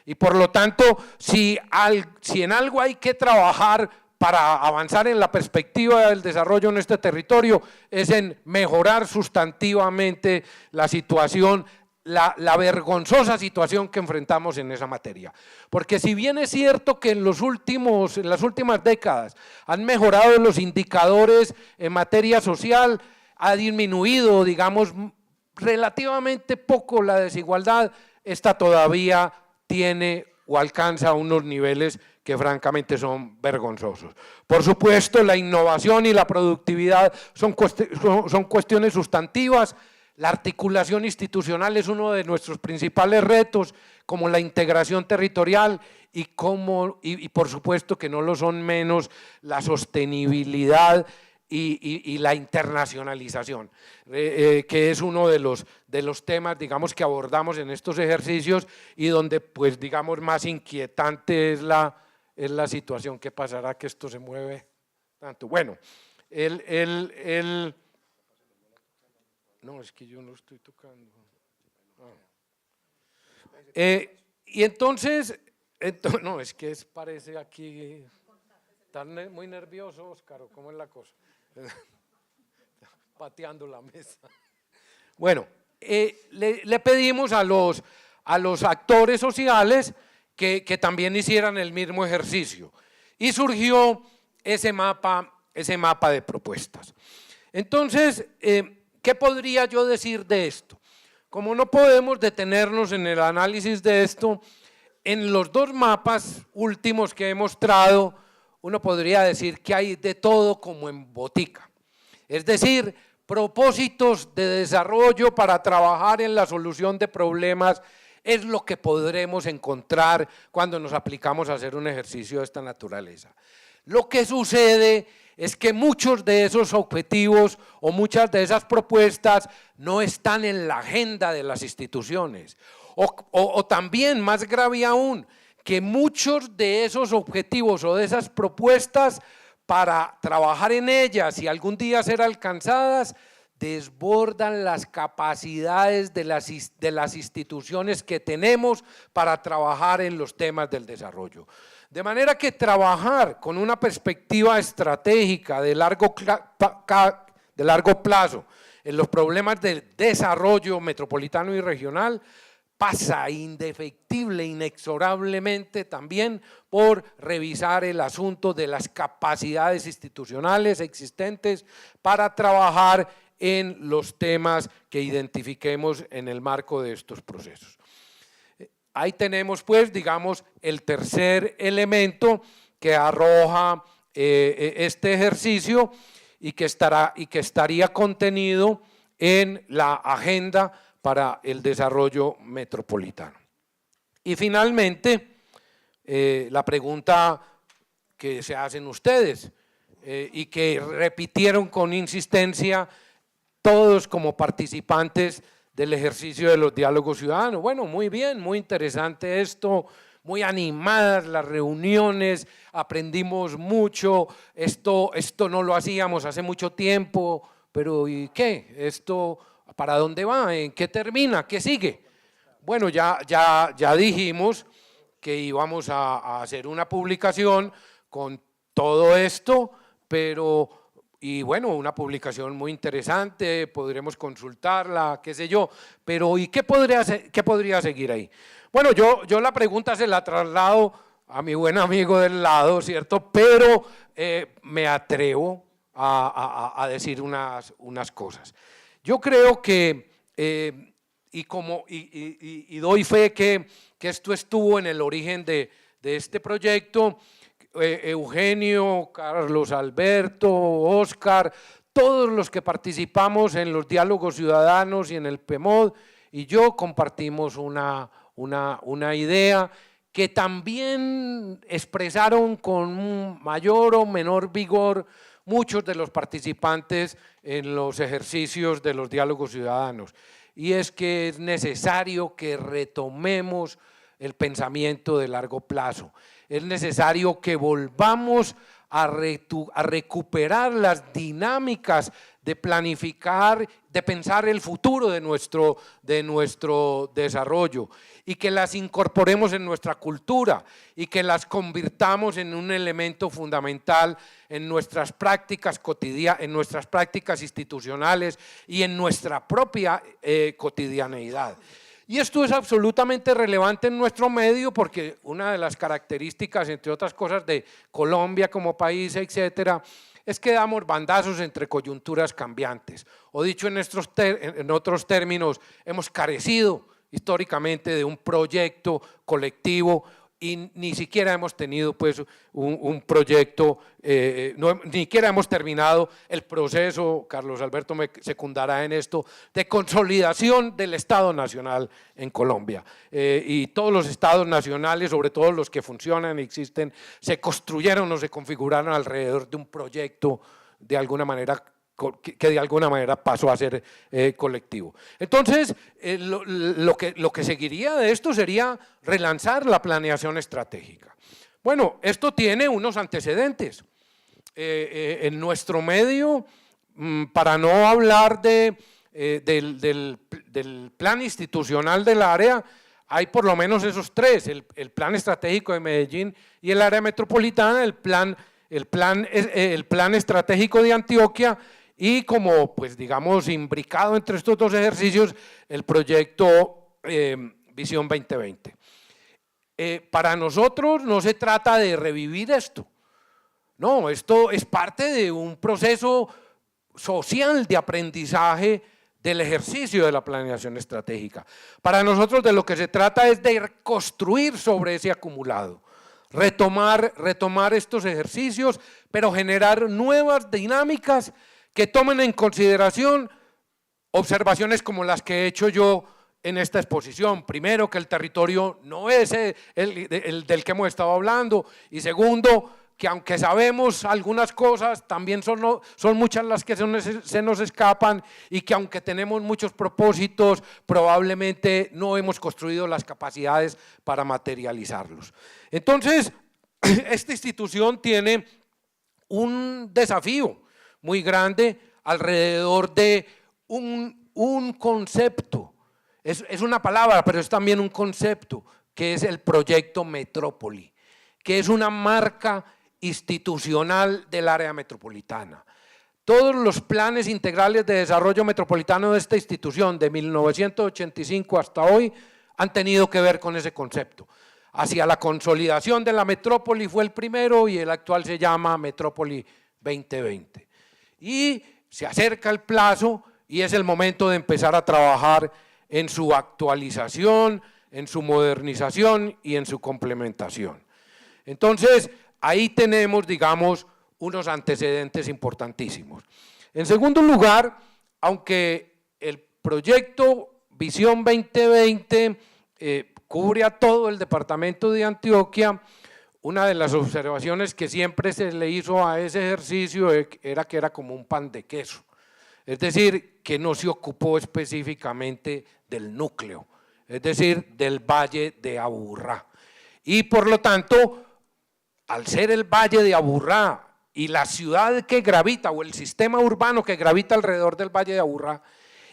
Y por lo tanto, si en algo hay que trabajar para avanzar en la perspectiva del desarrollo en este territorio, es en mejorar sustantivamente la situación, la vergonzosa situación que enfrentamos en esa materia. Porque si bien es cierto que en las últimas décadas han mejorado los indicadores en materia social, ha disminuido, digamos, relativamente poco la desigualdad, esta todavía tiene o alcanza unos niveles que francamente son vergonzosos. Por supuesto, la innovación y la productividad son cuestiones sustantivas. La articulación institucional es uno de nuestros principales retos, como la integración territorial y por supuesto que no lo son menos la sostenibilidad y la internacionalización, que es uno de los temas, digamos, que abordamos en estos ejercicios y donde, pues, digamos, más inquietante es la situación. ¿Qué pasará que esto se mueve tanto? Bueno, no, es que yo no estoy tocando. Y entonces, no, es que parece aquí, están muy nervioso, Óscar, ¿cómo es la cosa? Pateando la mesa. Bueno, le pedimos a los actores sociales que también hicieran el mismo ejercicio y surgió ese mapa de propuestas. Entonces, ¿qué podría yo decir de esto? Como no podemos detenernos en el análisis de esto, en los dos mapas últimos que he mostrado, uno podría decir que hay de todo como en botica. Es decir, propósitos de desarrollo para trabajar en la solución de problemas es lo que podremos encontrar cuando nos aplicamos a hacer un ejercicio de esta naturaleza. Lo que sucede es que muchos de esos objetivos o muchas de esas propuestas no están en la agenda de las instituciones. O también, más grave aún, que muchos de esos objetivos o de esas propuestas, para trabajar en ellas y algún día ser alcanzadas, desbordan las capacidades de las instituciones que tenemos para trabajar en los temas del desarrollo. De manera que trabajar con una perspectiva estratégica de largo plazo en los problemas del desarrollo metropolitano y regional pasa indefectible, inexorablemente también por revisar el asunto de las capacidades institucionales existentes para trabajar en los temas que identifiquemos en el marco de estos procesos. Ahí tenemos, pues, digamos, el tercer elemento que arroja este ejercicio y que estaría contenido en la agenda para el desarrollo metropolitano. Y finalmente, la pregunta que se hacen ustedes y que repitieron con insistencia todos como participantes del ejercicio de los diálogos ciudadanos. Bueno, muy bien, muy interesante esto, muy animadas las reuniones, aprendimos mucho, esto no lo hacíamos hace mucho tiempo, pero ¿y qué? ¿Esto para dónde va? ¿En qué termina? ¿Qué sigue? Bueno, ya dijimos que íbamos a hacer una publicación con todo esto, y bueno, una publicación muy interesante, podremos consultarla, qué sé yo, pero ¿y qué podría seguir ahí? Bueno, yo la pregunta se la traslado a mi buen amigo del lado, ¿cierto? Pero me atrevo a decir unas cosas. Yo creo que, y doy fe que esto estuvo en el origen de este proyecto, Eugenio, Carlos Alberto, Óscar, todos los que participamos en los diálogos ciudadanos y en el PEMOD, y yo compartimos una idea que también expresaron con mayor o menor vigor muchos de los participantes en los ejercicios de los diálogos ciudadanos, y es que es necesario que retomemos el pensamiento de largo plazo. Es necesario que volvamos a recuperar las dinámicas de planificar, de pensar el futuro de nuestro desarrollo, y que las incorporemos en nuestra cultura y que las convirtamos en un elemento fundamental en nuestras prácticas cotidianas, en nuestras prácticas institucionales y en nuestra propia cotidianeidad. Y esto es absolutamente relevante en nuestro medio, porque una de las características, entre otras cosas, de Colombia como país, etcétera, es que damos bandazos entre coyunturas cambiantes. O dicho en otros términos, hemos carecido históricamente de un proyecto colectivo, y ni siquiera hemos tenido pues un proyecto, ni siquiera hemos terminado el proceso, Carlos Alberto me secundará en esto, de consolidación del Estado Nacional en Colombia. Y todos los estados nacionales, sobre todo los que funcionan y existen, se construyeron o se configuraron alrededor de un proyecto de alguna manera que de alguna manera pasó a ser colectivo. Entonces, lo que seguiría de esto sería relanzar la planeación estratégica. Bueno, esto tiene unos antecedentes. En nuestro medio, para no hablar del plan institucional del área, hay por lo menos esos tres: el plan estratégico de Medellín y el área metropolitana, el plan estratégico de Antioquia, y como, pues digamos, imbricado entre estos dos ejercicios, el proyecto Visión 2020. Para nosotros no se trata de revivir esto, no, esto es parte de un proceso social de aprendizaje del ejercicio de la planeación estratégica. Para nosotros de lo que se trata es de construir sobre ese acumulado, retomar estos ejercicios, pero generar nuevas dinámicas que tomen en consideración observaciones como las que he hecho yo en esta exposición. Primero, que el territorio no es el del que hemos estado hablando, y segundo, que aunque sabemos algunas cosas, también son muchas las que se nos escapan, y que aunque tenemos muchos propósitos, probablemente no hemos construido las capacidades para materializarlos. Entonces, esta institución tiene un desafío muy grande alrededor de un concepto. Es una palabra, pero es también un concepto, que es el proyecto Metrópoli, que es una marca institucional del área metropolitana. Todos los planes integrales de desarrollo metropolitano de esta institución, de 1985 hasta hoy, han tenido que ver con ese concepto. Hacia la consolidación de la metrópoli fue el primero, y el actual se llama Metrópoli 2020. Y se acerca el plazo y es el momento de empezar a trabajar en su actualización, en su modernización y en su complementación. Entonces, ahí tenemos, digamos, unos antecedentes importantísimos. En segundo lugar, aunque el proyecto Visión 2020 cubre a todo el departamento de Antioquia, una de las observaciones que siempre se le hizo a ese ejercicio era que era como un pan de queso, es decir, que no se ocupó específicamente del núcleo, es decir, del Valle de Aburrá. Y por lo tanto, al ser el Valle de Aburrá y la ciudad que gravita o el sistema urbano que gravita alrededor del Valle de Aburrá,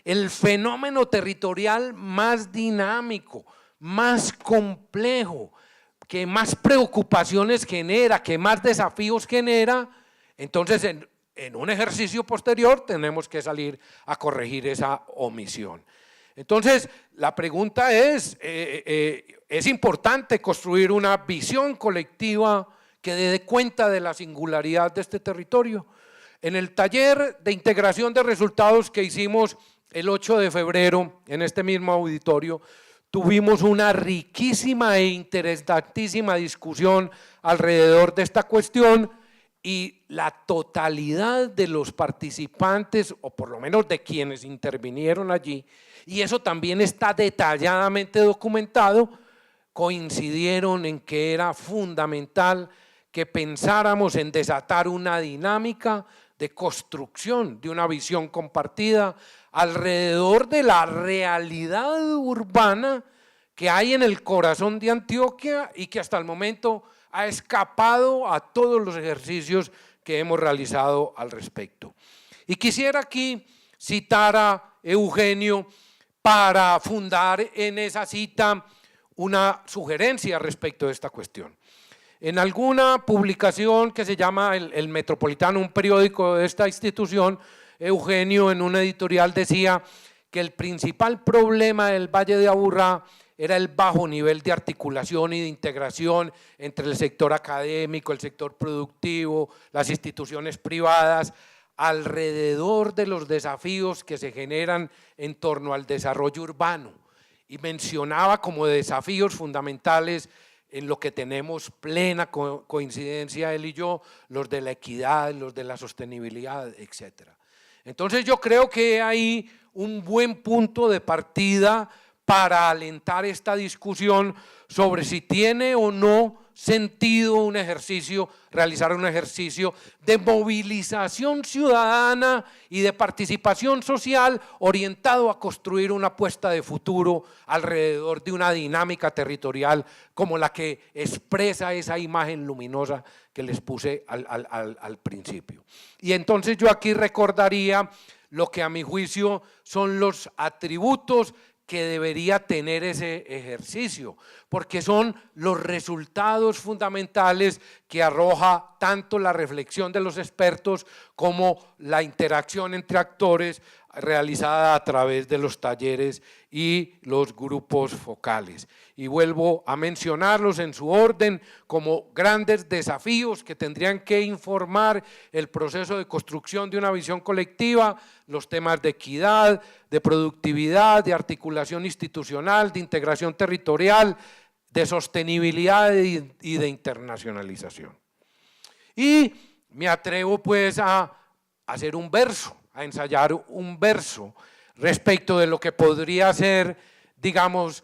el fenómeno territorial más dinámico, más complejo, que más preocupaciones genera, que más desafíos genera, entonces en un ejercicio posterior tenemos que salir a corregir esa omisión. Entonces, la pregunta es importante construir una visión colectiva que dé cuenta de la singularidad de este territorio. En el taller de integración de resultados que hicimos el 8 de febrero en este mismo auditorio, tuvimos una riquísima e interesantísima discusión alrededor de esta cuestión y la totalidad de los participantes, o por lo menos de quienes intervinieron allí, y eso también está detalladamente documentado, coincidieron en que era fundamental que pensáramos en desatar una dinámica de construcción de una visión compartida alrededor de la realidad urbana que hay en el corazón de Antioquia y que hasta el momento ha escapado a todos los ejercicios que hemos realizado al respecto. Y quisiera aquí citar a Eugenio para fundar en esa cita una sugerencia respecto de esta cuestión. En alguna publicación que se llama El Metropolitano, un periódico de esta institución, Eugenio en un editorial decía que el principal problema del Valle de Aburrá era el bajo nivel de articulación y de integración entre el sector académico, el sector productivo, las instituciones privadas, alrededor de los desafíos que se generan en torno al desarrollo urbano. Y mencionaba como desafíos fundamentales en lo que tenemos plena coincidencia él y yo, los de la equidad, los de la sostenibilidad, etcétera. Entonces yo creo que hay un buen punto de partida para alentar esta discusión sobre si tiene o no sentido un ejercicio, realizar un ejercicio de movilización ciudadana y de participación social orientado a construir una apuesta de futuro alrededor de una dinámica territorial como la que expresa esa imagen luminosa que les puse al principio. Y entonces yo aquí recordaría lo que a mi juicio son los atributos que debería tener ese ejercicio, porque son los resultados fundamentales que arroja tanto la reflexión de los expertos como la interacción entre actores realizada a través de los talleres y los grupos focales. Y vuelvo a mencionarlos en su orden como grandes desafíos que tendrían que informar el proceso de construcción de una visión colectiva, los temas de equidad, de productividad, de articulación institucional, de integración territorial, de sostenibilidad y de internacionalización. Y me atrevo pues a hacer un verso, a ensayar un verso respecto de lo que podría ser, digamos,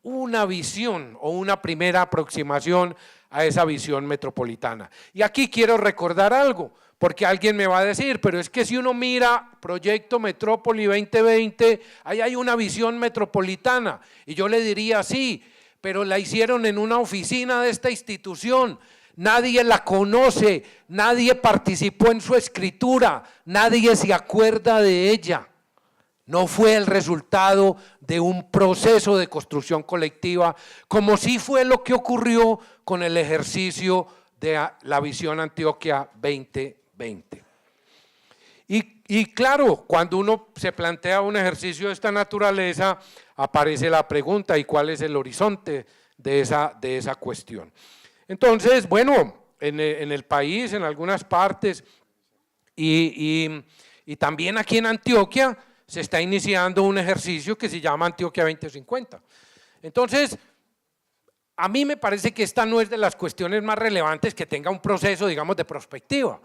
una visión o una primera aproximación a esa visión metropolitana. Y aquí quiero recordar algo, porque alguien me va a decir, pero es que si uno mira Proyecto Metrópoli 2020, ahí hay una visión metropolitana. Y yo le diría, sí, pero la hicieron en una oficina de esta institución. Nadie la conoce, nadie participó en su escritura, nadie se acuerda de ella. No fue el resultado de un proceso de construcción colectiva, como sí fue lo que ocurrió con el ejercicio de la visión Antioquia 2020. Y claro, cuando uno se plantea un ejercicio de esta naturaleza, aparece la pregunta, ¿y cuál es el horizonte de esa cuestión? Entonces, bueno, en el país, en algunas partes y también aquí en Antioquia, se está iniciando un ejercicio que se llama Antioquia 2050. Entonces, a mí me parece que esta no es de las cuestiones más relevantes que tenga un proceso, digamos, de prospectiva,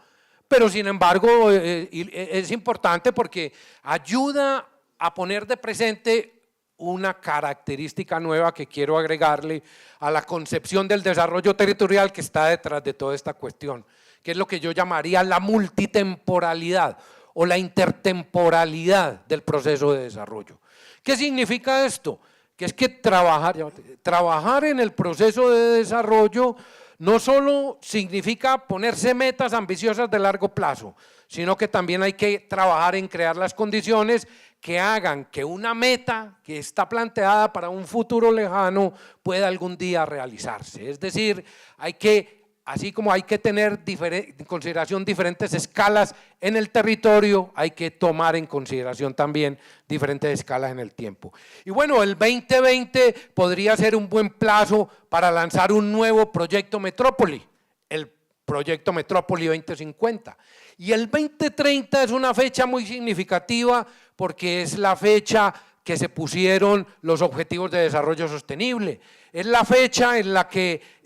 pero sin embargo es importante porque ayuda a poner de presente una característica nueva que quiero agregarle a la concepción del desarrollo territorial que está detrás de toda esta cuestión, que es lo que yo llamaría la multitemporalidad o la intertemporalidad del proceso de desarrollo. ¿Qué significa esto? Que es que trabajar en el proceso de desarrollo no solo significa ponerse metas ambiciosas de largo plazo, sino que también hay que trabajar en crear las condiciones que hagan que una meta que está planteada para un futuro lejano pueda algún día realizarse. Es decir, así como hay que tener en consideración diferentes escalas en el territorio, hay que tomar en consideración también diferentes escalas en el tiempo. Y bueno, el 2020 podría ser un buen plazo para lanzar un nuevo proyecto Metrópoli, el proyecto Metrópoli 2050. Y el 2030 es una fecha muy significativa porque es la fecha que se pusieron los Objetivos de Desarrollo Sostenible. Es la fecha en la que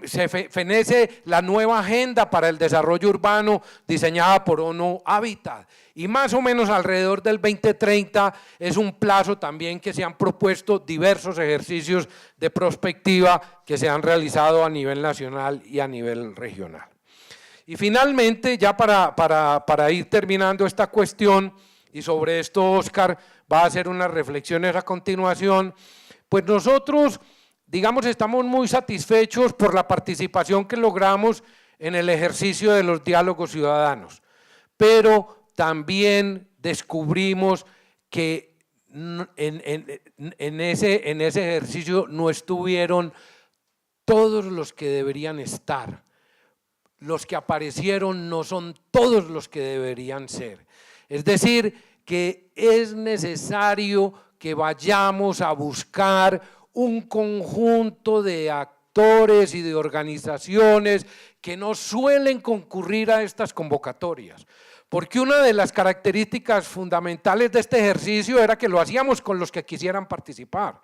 se fenece la nueva agenda para el desarrollo urbano diseñada por ONU Habitat, y más o menos alrededor del 2030 es un plazo también que se han propuesto diversos ejercicios de prospectiva que se han realizado a nivel nacional y a nivel regional. Y finalmente, ya para ir terminando esta cuestión, y sobre esto Óscar va a hacer unas reflexiones a continuación, pues nosotros, digamos, estamos muy satisfechos por la participación que logramos en el ejercicio de los diálogos ciudadanos, pero también descubrimos que en ese ejercicio no estuvieron todos los que deberían estar. Los que aparecieron no son todos los que deberían ser. Es decir, que es necesario que vayamos a buscar un conjunto de actores y de organizaciones que no suelen concurrir a estas convocatorias, porque una de las características fundamentales de este ejercicio era que lo hacíamos con los que quisieran participar,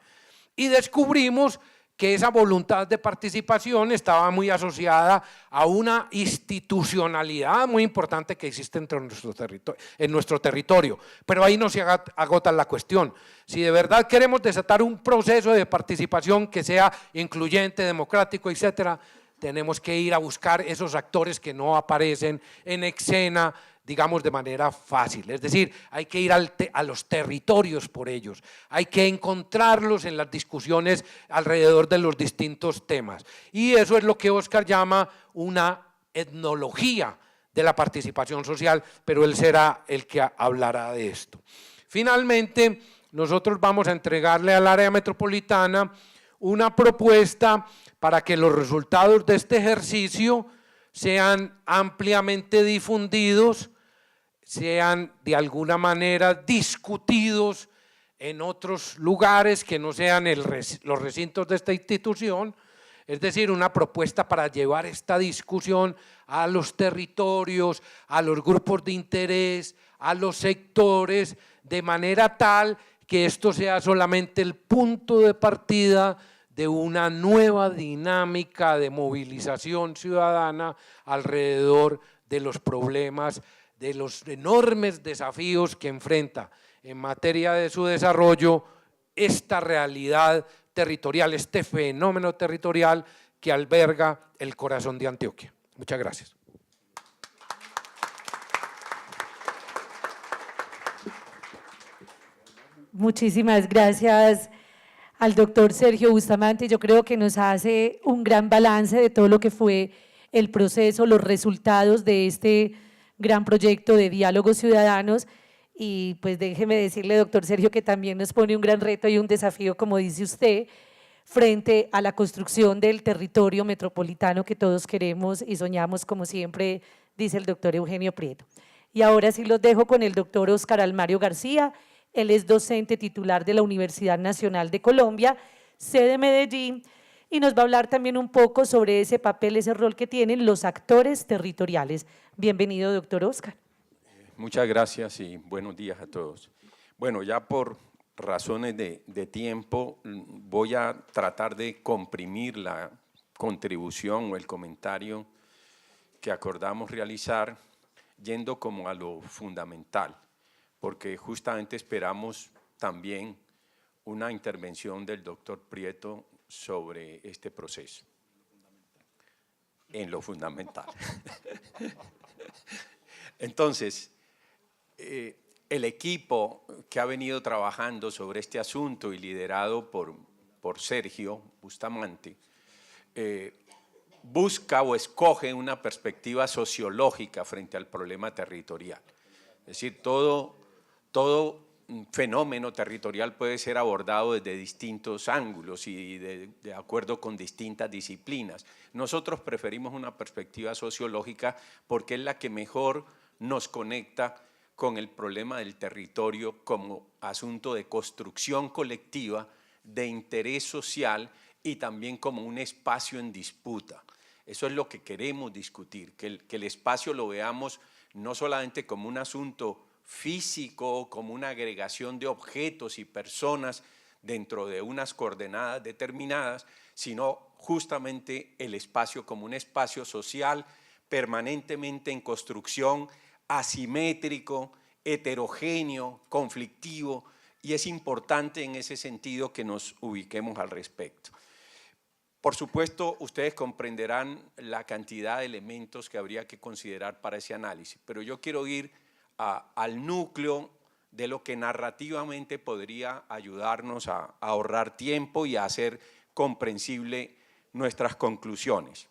y descubrimos que esa voluntad de participación estaba muy asociada a una institucionalidad muy importante que existe en nuestro territorio. Pero ahí no se agota la cuestión. Si de verdad queremos desatar un proceso de participación que sea incluyente, democrático, etcétera, tenemos que ir a buscar esos actores que no aparecen en escena, digamos, de manera fácil. Es decir, hay que ir a los territorios por ellos, hay que encontrarlos en las discusiones alrededor de los distintos temas. Y eso es lo que Óscar llama una etnología de la participación social, pero él será el que hablará de esto. Finalmente, nosotros vamos a entregarle al área metropolitana una propuesta para que los resultados de este ejercicio sean ampliamente difundidos, sean de alguna manera discutidos en otros lugares que no sean los recintos de esta institución, es decir, una propuesta para llevar esta discusión a los territorios, a los grupos de interés, a los sectores, de manera tal que esto sea solamente el punto de partida de una nueva dinámica de movilización ciudadana alrededor de los problemas, de los enormes desafíos que enfrenta en materia de su desarrollo esta realidad territorial, este fenómeno territorial que alberga el corazón de Antioquia. Muchas gracias. Muchísimas gracias al doctor Sergio Bustamante. Yo creo que nos hace un gran balance de todo lo que fue el proceso, los resultados de este gran proyecto de diálogos ciudadanos, y pues déjeme decirle, doctor Sergio, que también nos pone un gran reto y un desafío, como dice usted, frente a la construcción del territorio metropolitano que todos queremos y soñamos, como siempre dice el doctor Eugenio Prieto. Y ahora sí los dejo con el doctor Óscar Almario García. Él es docente titular de la Universidad Nacional de Colombia, sede Medellín, y nos va a hablar también un poco sobre ese papel, ese rol que tienen los actores territoriales. Bienvenido, doctor Óscar. Muchas gracias y buenos días a todos. Bueno, ya por razones de tiempo voy a tratar de comprimir la contribución o el comentario que acordamos realizar yendo como a lo fundamental, porque justamente esperamos también una intervención del doctor Prieto sobre este proceso. En lo fundamental. Entonces, el equipo que ha venido trabajando sobre este asunto y liderado por Sergio Bustamante, busca o escoge una perspectiva sociológica frente al problema territorial. Es decir, todo fenómeno territorial puede ser abordado desde distintos ángulos y de acuerdo con distintas disciplinas. Nosotros preferimos una perspectiva sociológica porque es la que mejor nos conecta con el problema del territorio como asunto de construcción colectiva, de interés social y también como un espacio en disputa. Eso es lo que queremos discutir, que el espacio lo veamos no solamente como un asunto físico, como una agregación de objetos y personas dentro de unas coordenadas determinadas, sino justamente el espacio como un espacio social permanentemente en construcción, asimétrico, heterogéneo, conflictivo, y es importante en ese sentido que nos ubiquemos al respecto. Por supuesto, ustedes comprenderán la cantidad de elementos que habría que considerar para ese análisis, pero yo quiero ir al núcleo de lo que narrativamente podría ayudarnos a ahorrar tiempo y a hacer comprensible nuestras conclusiones.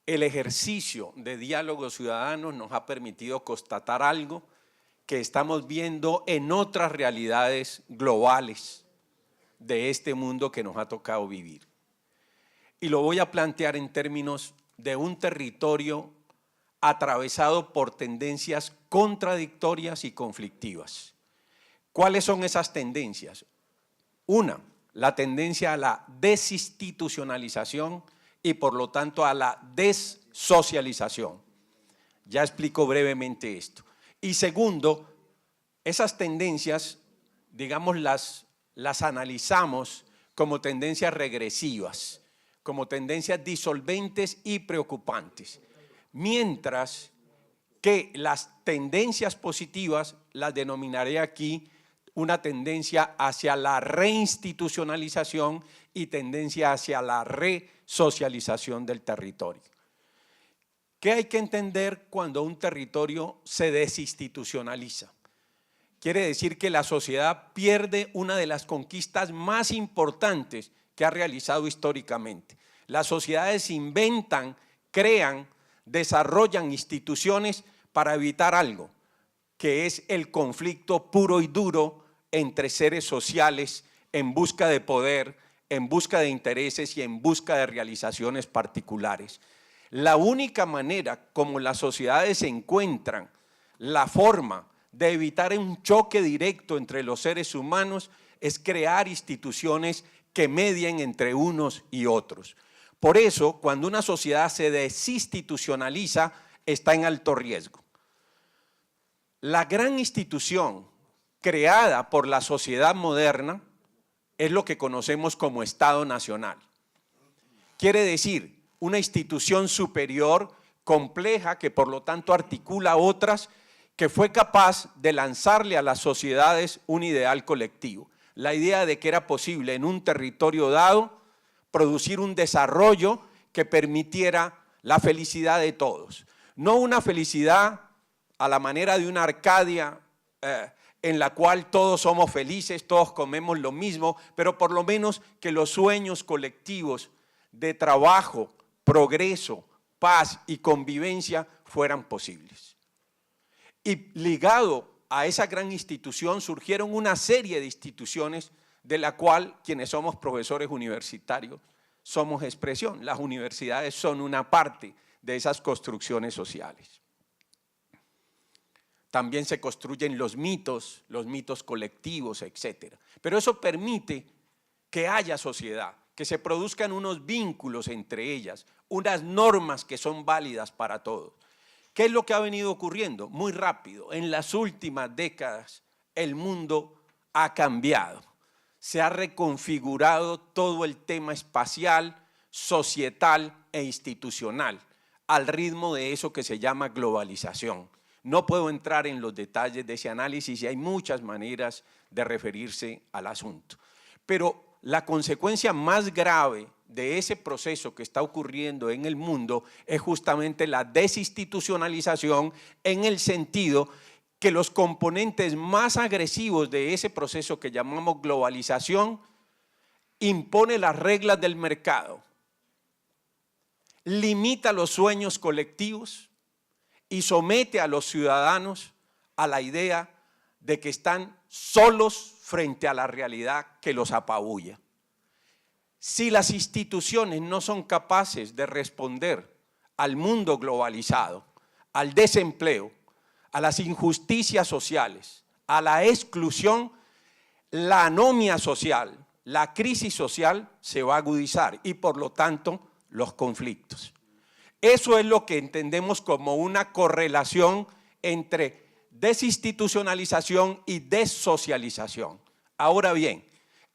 El ejercicio de diálogo ciudadano nos ha permitido constatar algo que estamos viendo en otras realidades globales de este mundo que nos ha tocado vivir. Y lo voy a plantear en términos de un territorio atravesado por tendencias contradictorias y conflictivas. ¿Cuáles son esas tendencias? Una, la tendencia a la desinstitucionalización y por lo tanto a la dessocialización. Ya explico brevemente esto. Y segundo, esas tendencias, digamos, las analizamos como tendencias regresivas, como tendencias disolventes y preocupantes, mientras que las tendencias positivas las denominaré aquí una tendencia hacia la reinstitucionalización y tendencia hacia la resocialización del territorio. ¿Qué hay que entender cuando un territorio se desinstitucionaliza? Quiere decir que la sociedad pierde una de las conquistas más importantes que ha realizado históricamente. Las sociedades inventan, crean, desarrollan instituciones para evitar algo, que es el conflicto puro y duro entre seres sociales en busca de poder, en busca de intereses y en busca de realizaciones particulares. La única manera como las sociedades encuentran la forma de evitar un choque directo entre los seres humanos es crear instituciones que medien entre unos y otros. Por eso, cuando una sociedad se desinstitucionaliza, está en alto riesgo. La gran institución creada por la sociedad moderna es lo que conocemos como Estado Nacional. Quiere decir, una institución superior, compleja, que por lo tanto articula otras, que fue capaz de lanzarle a las sociedades un ideal colectivo. La idea de que era posible en un territorio dado producir un desarrollo que permitiera la felicidad de todos. No una felicidad a la manera de una Arcadia en la cual todos somos felices, todos comemos lo mismo, pero por lo menos que los sueños colectivos de trabajo, progreso, paz y convivencia fueran posibles. Y ligado a esa gran institución surgieron una serie de instituciones de la cual quienes somos profesores universitarios somos expresión. Las universidades son una parte de esas construcciones sociales. También se construyen los mitos colectivos, etc. Pero eso permite que haya sociedad, que se produzcan unos vínculos entre ellas, unas normas que son válidas para todos. ¿Qué es lo que ha venido ocurriendo? Muy rápido, en las últimas décadas el mundo ha cambiado. Se ha reconfigurado todo el tema espacial, societal e institucional al ritmo de eso que se llama globalización. No puedo entrar en los detalles de ese análisis y hay muchas maneras de referirse al asunto. Pero la consecuencia más grave de ese proceso que está ocurriendo en el mundo es justamente la desinstitucionalización, en el sentido que los componentes más agresivos de ese proceso que llamamos globalización impone las reglas del mercado, limita los sueños colectivos y somete a los ciudadanos a la idea de que están solos frente a la realidad que los apabulla. Si las instituciones no son capaces de responder al mundo globalizado, al desempleo, a las injusticias sociales, a la exclusión, la anomia social, la crisis social se va a agudizar y por lo tanto los conflictos. Eso es lo que entendemos como una correlación entre desinstitucionalización y desocialización. Ahora bien,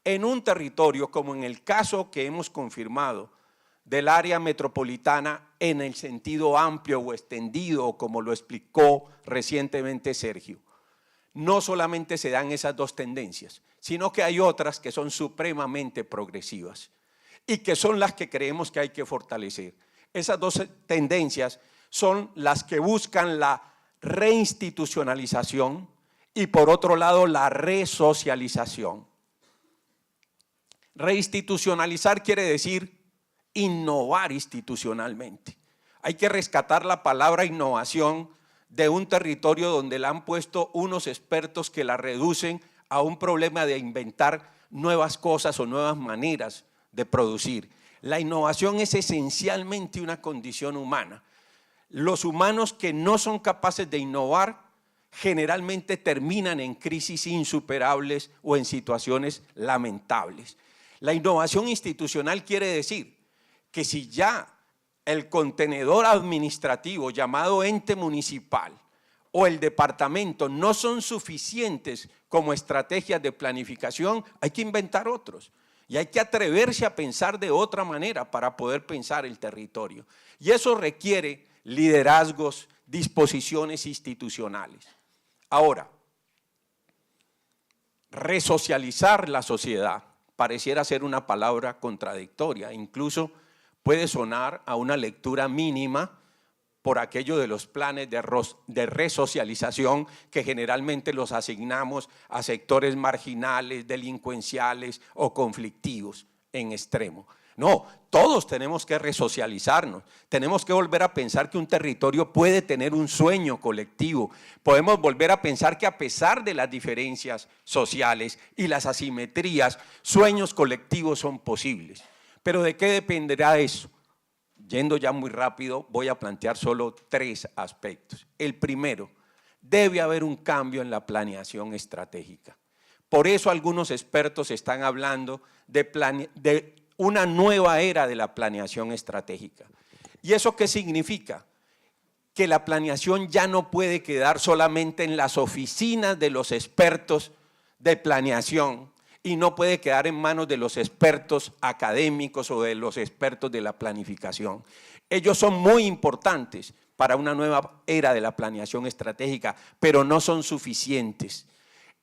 en un territorio como en el caso que hemos confirmado del área metropolitana en el sentido amplio o extendido, como lo explicó recientemente Sergio, no solamente se dan esas dos tendencias, sino que hay otras que son supremamente progresivas y que son las que creemos que hay que fortalecer. Esas dos tendencias son las que buscan la reinstitucionalización y por otro lado la resocialización. Reinstitucionalizar quiere decir innovar institucionalmente. Hay que rescatar la palabra innovación de un territorio donde la han puesto unos expertos que la reducen a un problema de inventar nuevas cosas o nuevas maneras de producir. La innovación es esencialmente una condición humana. Los humanos que no son capaces de innovar generalmente terminan en crisis insuperables o en situaciones lamentables. La innovación institucional quiere decir que si ya el contenedor administrativo llamado ente municipal o el departamento no son suficientes como estrategias de planificación, hay que inventar otros. Y hay que atreverse a pensar de otra manera para poder pensar el territorio. Y eso requiere liderazgos, disposiciones institucionales. Ahora, resocializar la sociedad pareciera ser una palabra contradictoria, incluso puede sonar a una lectura mínima por aquello de los planes de resocialización que generalmente los asignamos a sectores marginales, delincuenciales o conflictivos en extremo. No, todos tenemos que resocializarnos, tenemos que volver a pensar que un territorio puede tener un sueño colectivo, podemos volver a pensar que a pesar de las diferencias sociales y las asimetrías, sueños colectivos son posibles. Pero ¿de qué dependerá eso? Yendo ya muy rápido, voy a plantear solo 3 aspectos. El primero, debe haber un cambio en la planeación estratégica. Por eso algunos expertos están hablando de una nueva era de la planeación estratégica. ¿Y eso qué significa? Que la planeación ya no puede quedar solamente en las oficinas de los expertos de planeación y no puede quedar en manos de los expertos académicos o de los expertos de la planificación. Ellos son muy importantes para una nueva era de la planeación estratégica, pero no son suficientes.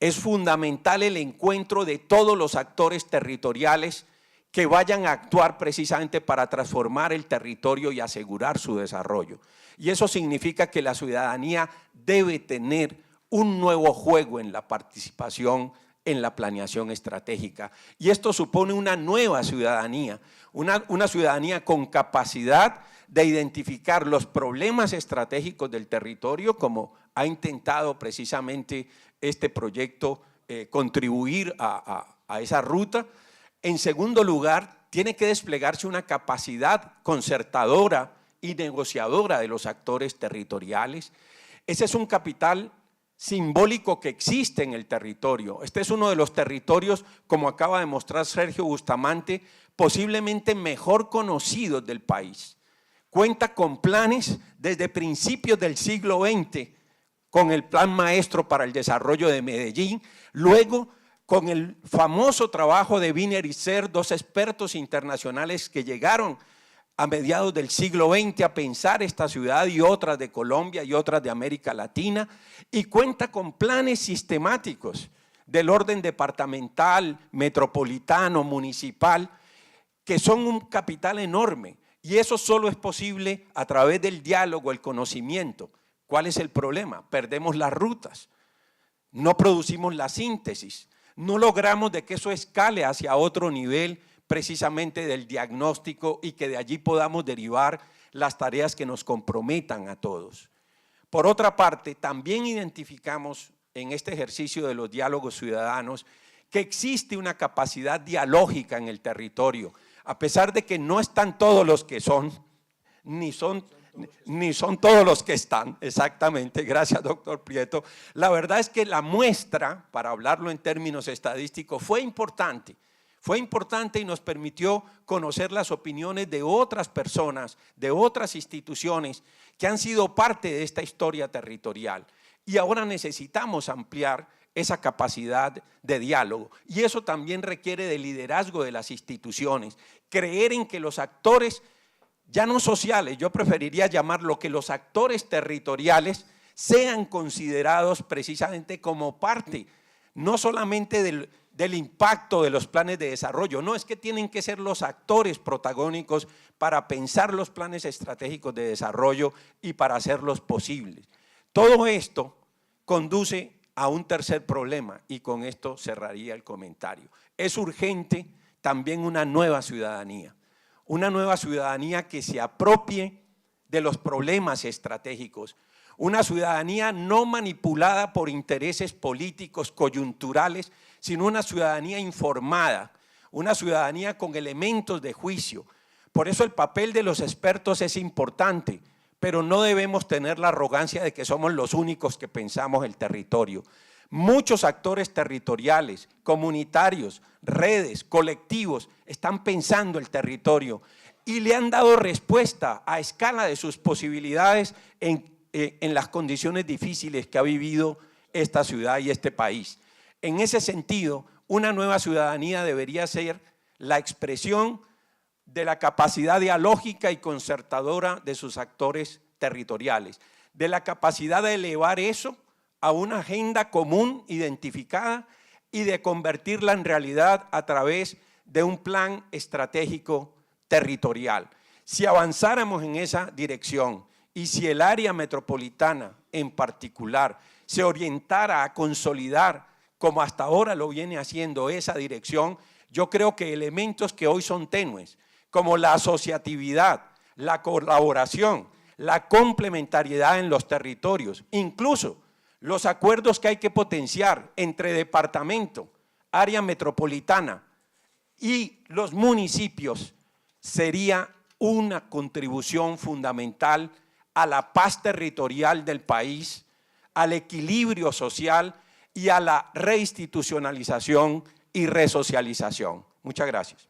Es fundamental el encuentro de todos los actores territoriales que vayan a actuar precisamente para transformar el territorio y asegurar su desarrollo. Y eso significa que la ciudadanía debe tener un nuevo juego en la participación en la planeación estratégica. Y esto supone una nueva ciudadanía, una ciudadanía con capacidad de identificar los problemas estratégicos del territorio, como ha intentado precisamente este proyecto contribuir a esa ruta. En segundo lugar, tiene que desplegarse una capacidad concertadora y negociadora de los actores territoriales. Ese es un capital simbólico que existe en el territorio. Este es uno de los territorios, como acaba de mostrar Sergio Bustamante, posiblemente mejor conocidos del país. Cuenta con planes desde principios del siglo XX, con el Plan Maestro para el Desarrollo de Medellín, luego con el famoso trabajo de Wiener y Ser, 2 expertos internacionales que llegaron a mediados del siglo XX a pensar esta ciudad y otras de Colombia y otras de América Latina, y cuenta con planes sistemáticos del orden departamental, metropolitano, municipal, que son un capital enorme, y eso solo es posible a través del diálogo, el conocimiento. ¿Cuál es el problema? Perdemos las rutas, no producimos la síntesis, no logramos de que eso escale hacia otro nivel precisamente del diagnóstico y que de allí podamos derivar las tareas que nos comprometan a todos. Por otra parte, también identificamos en este ejercicio de los diálogos ciudadanos que existe una capacidad dialógica en el territorio, a pesar de que no están todos los que son, ni son todos los que están, exactamente, gracias doctor Prieto. La verdad es que la muestra, para hablarlo en términos estadísticos, fue importante y nos permitió conocer las opiniones de otras personas, de otras instituciones que han sido parte de esta historia territorial. Y ahora necesitamos ampliar esa capacidad de diálogo. Y eso también requiere de liderazgo de las instituciones, creer en que los actores, ya no sociales, yo preferiría llamarlo que los actores territoriales sean considerados precisamente como parte, no solamente del impacto de los planes de desarrollo, no, es que tienen que ser los actores protagónicos para pensar los planes estratégicos de desarrollo y para hacerlos posibles. Todo esto conduce a un tercer problema y con esto cerraría el comentario. Es urgente también una nueva ciudadanía que se apropie de los problemas estratégicos, una ciudadanía no manipulada por intereses políticos coyunturales, sino una ciudadanía informada, una ciudadanía con elementos de juicio. Por eso el papel de los expertos es importante, pero no debemos tener la arrogancia de que somos los únicos que pensamos el territorio. Muchos actores territoriales, comunitarios, redes, colectivos, están pensando el territorio y le han dado respuesta a escala de sus posibilidades en las condiciones difíciles que ha vivido esta ciudad y este país. En ese sentido, una nueva ciudadanía debería ser la expresión de la capacidad dialógica y concertadora de sus actores territoriales, de la capacidad de elevar eso a una agenda común identificada y de convertirla en realidad a través de un plan estratégico territorial. Si avanzáramos en esa dirección y si el área metropolitana en particular se orientara a consolidar, como hasta ahora lo viene haciendo, esa dirección, yo creo que elementos que hoy son tenues, como la asociatividad, la colaboración, la complementariedad en los territorios, incluso los acuerdos que hay que potenciar entre departamento, área metropolitana y los municipios, sería una contribución fundamental a la paz territorial del país, al equilibrio social y a la reinstitucionalización y resocialización. Muchas gracias.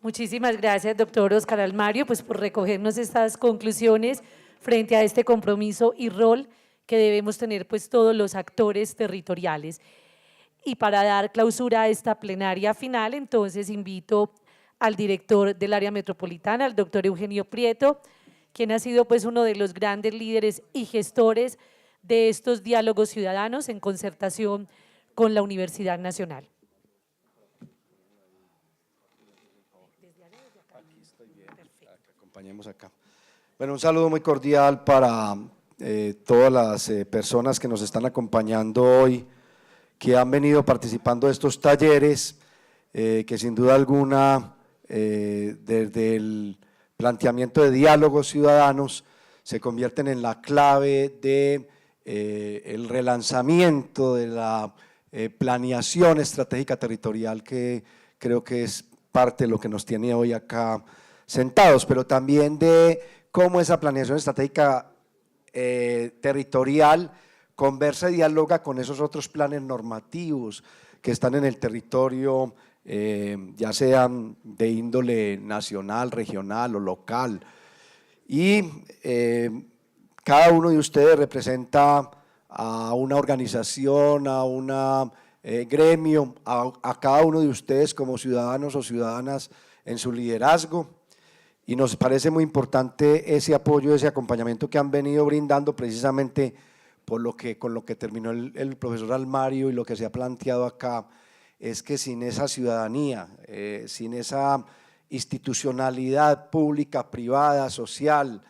Muchísimas gracias, doctor Oscar Almario, pues por recogernos estas conclusiones frente a este compromiso y rol que debemos tener pues todos los actores territoriales. Y para dar clausura a esta plenaria final, entonces invito al director del área metropolitana, al doctor Eugenio Prieto, quien ha sido pues uno de los grandes líderes y gestores de estos diálogos ciudadanos en concertación con la Universidad Nacional. Acompañemos acá. Bueno, un saludo muy cordial para todas las personas que nos están acompañando hoy, que han venido participando de estos talleres, que sin duda alguna, desde el planteamiento de diálogos ciudadanos, se convierten en la clave de el relanzamiento de la planeación estratégica territorial, que creo que es parte de lo que nos tiene hoy acá sentados, pero también de cómo esa planeación estratégica territorial conversa y dialoga con esos otros planes normativos que están en el territorio, ya sean de índole nacional, regional o local. Y cada uno de ustedes representa a una organización, a un gremio, a cada uno de ustedes como ciudadanos o ciudadanas en su liderazgo. Y nos parece muy importante ese apoyo, ese acompañamiento que han venido brindando precisamente con lo que terminó el profesor Almario y lo que se ha planteado acá, es que sin esa ciudadanía, sin esa institucionalidad pública, privada, social,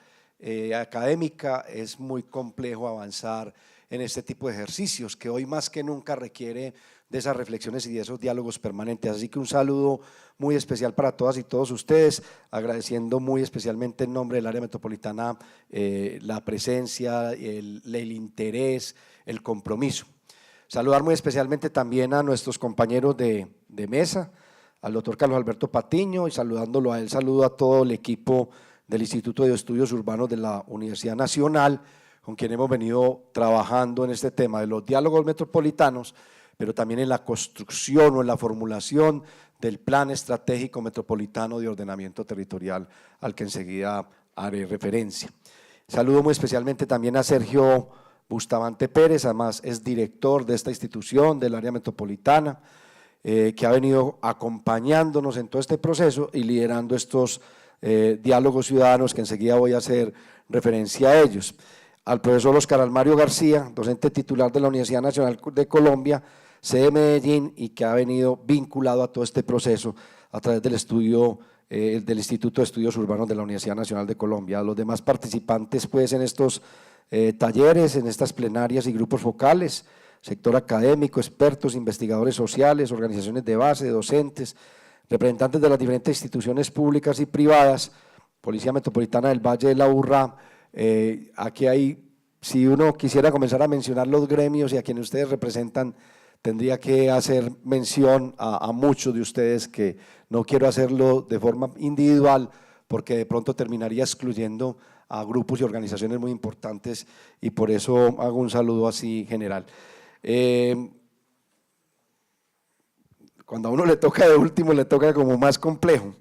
académica, es muy complejo avanzar en este tipo de ejercicios, que hoy más que nunca requiere de esas reflexiones y de esos diálogos permanentes. Así que un saludo muy especial para todas y todos ustedes, agradeciendo muy especialmente en nombre del área metropolitana la presencia, el interés, el compromiso. Saludar muy especialmente también a nuestros compañeros de mesa, al doctor Carlos Alberto Patiño, y saludándolo a él, saludo a todo el equipo del Instituto de Estudios Urbanos de la Universidad Nacional, con quien hemos venido trabajando en este tema de los diálogos metropolitanos, pero también en la construcción o en la formulación del Plan Estratégico Metropolitano de Ordenamiento Territorial, al que enseguida haré referencia. Saludo muy especialmente también a Sergio Bustamante Pérez, además es director de esta institución del área metropolitana, que ha venido acompañándonos en todo este proceso y liderando estos diálogos ciudadanos, que enseguida voy a hacer referencia a ellos. Al profesor Oscar Almario García, docente titular de la Universidad Nacional de Colombia, sede de Medellín, y que ha venido vinculado a todo este proceso a través del estudio del Instituto de Estudios Urbanos de la Universidad Nacional de Colombia. A los demás participantes pues en estos talleres, en estas plenarias y grupos focales, sector académico, expertos, investigadores sociales, organizaciones de base, docentes, representantes de las diferentes instituciones públicas y privadas, Policía Metropolitana del Valle de la Aburrá. Aquí hay, si uno quisiera comenzar a mencionar los gremios y a quienes ustedes representan, tendría que hacer mención a muchos de ustedes, que no quiero hacerlo de forma individual porque de pronto terminaría excluyendo a grupos y organizaciones muy importantes, y por eso hago un saludo así general. Cuando a uno le toca de último, le toca como más complejo,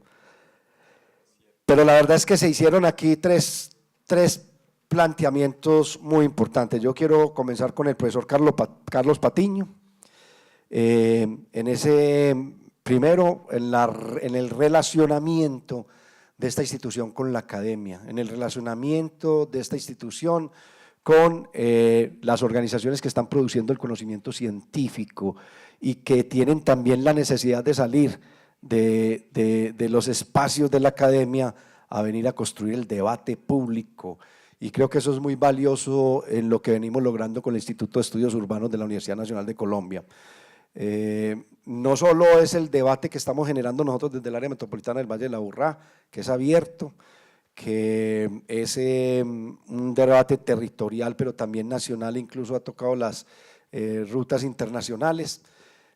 pero la verdad es que se hicieron aquí tres planteamientos muy importantes. Yo quiero comenzar con el profesor Carlos Patiño. En ese primero, en el relacionamiento de esta institución con la academia, en el relacionamiento de esta institución con las organizaciones que están produciendo el conocimiento científico y que tienen también la necesidad de salir de los espacios de la academia a venir a construir el debate público. Y creo que eso es muy valioso en lo que venimos logrando con el Instituto de Estudios Urbanos de la Universidad Nacional de Colombia. No solo es el debate que estamos generando nosotros desde el área metropolitana del Valle de la Aburrá, que es abierto, que es un debate territorial, pero también nacional, incluso ha tocado las rutas internacionales,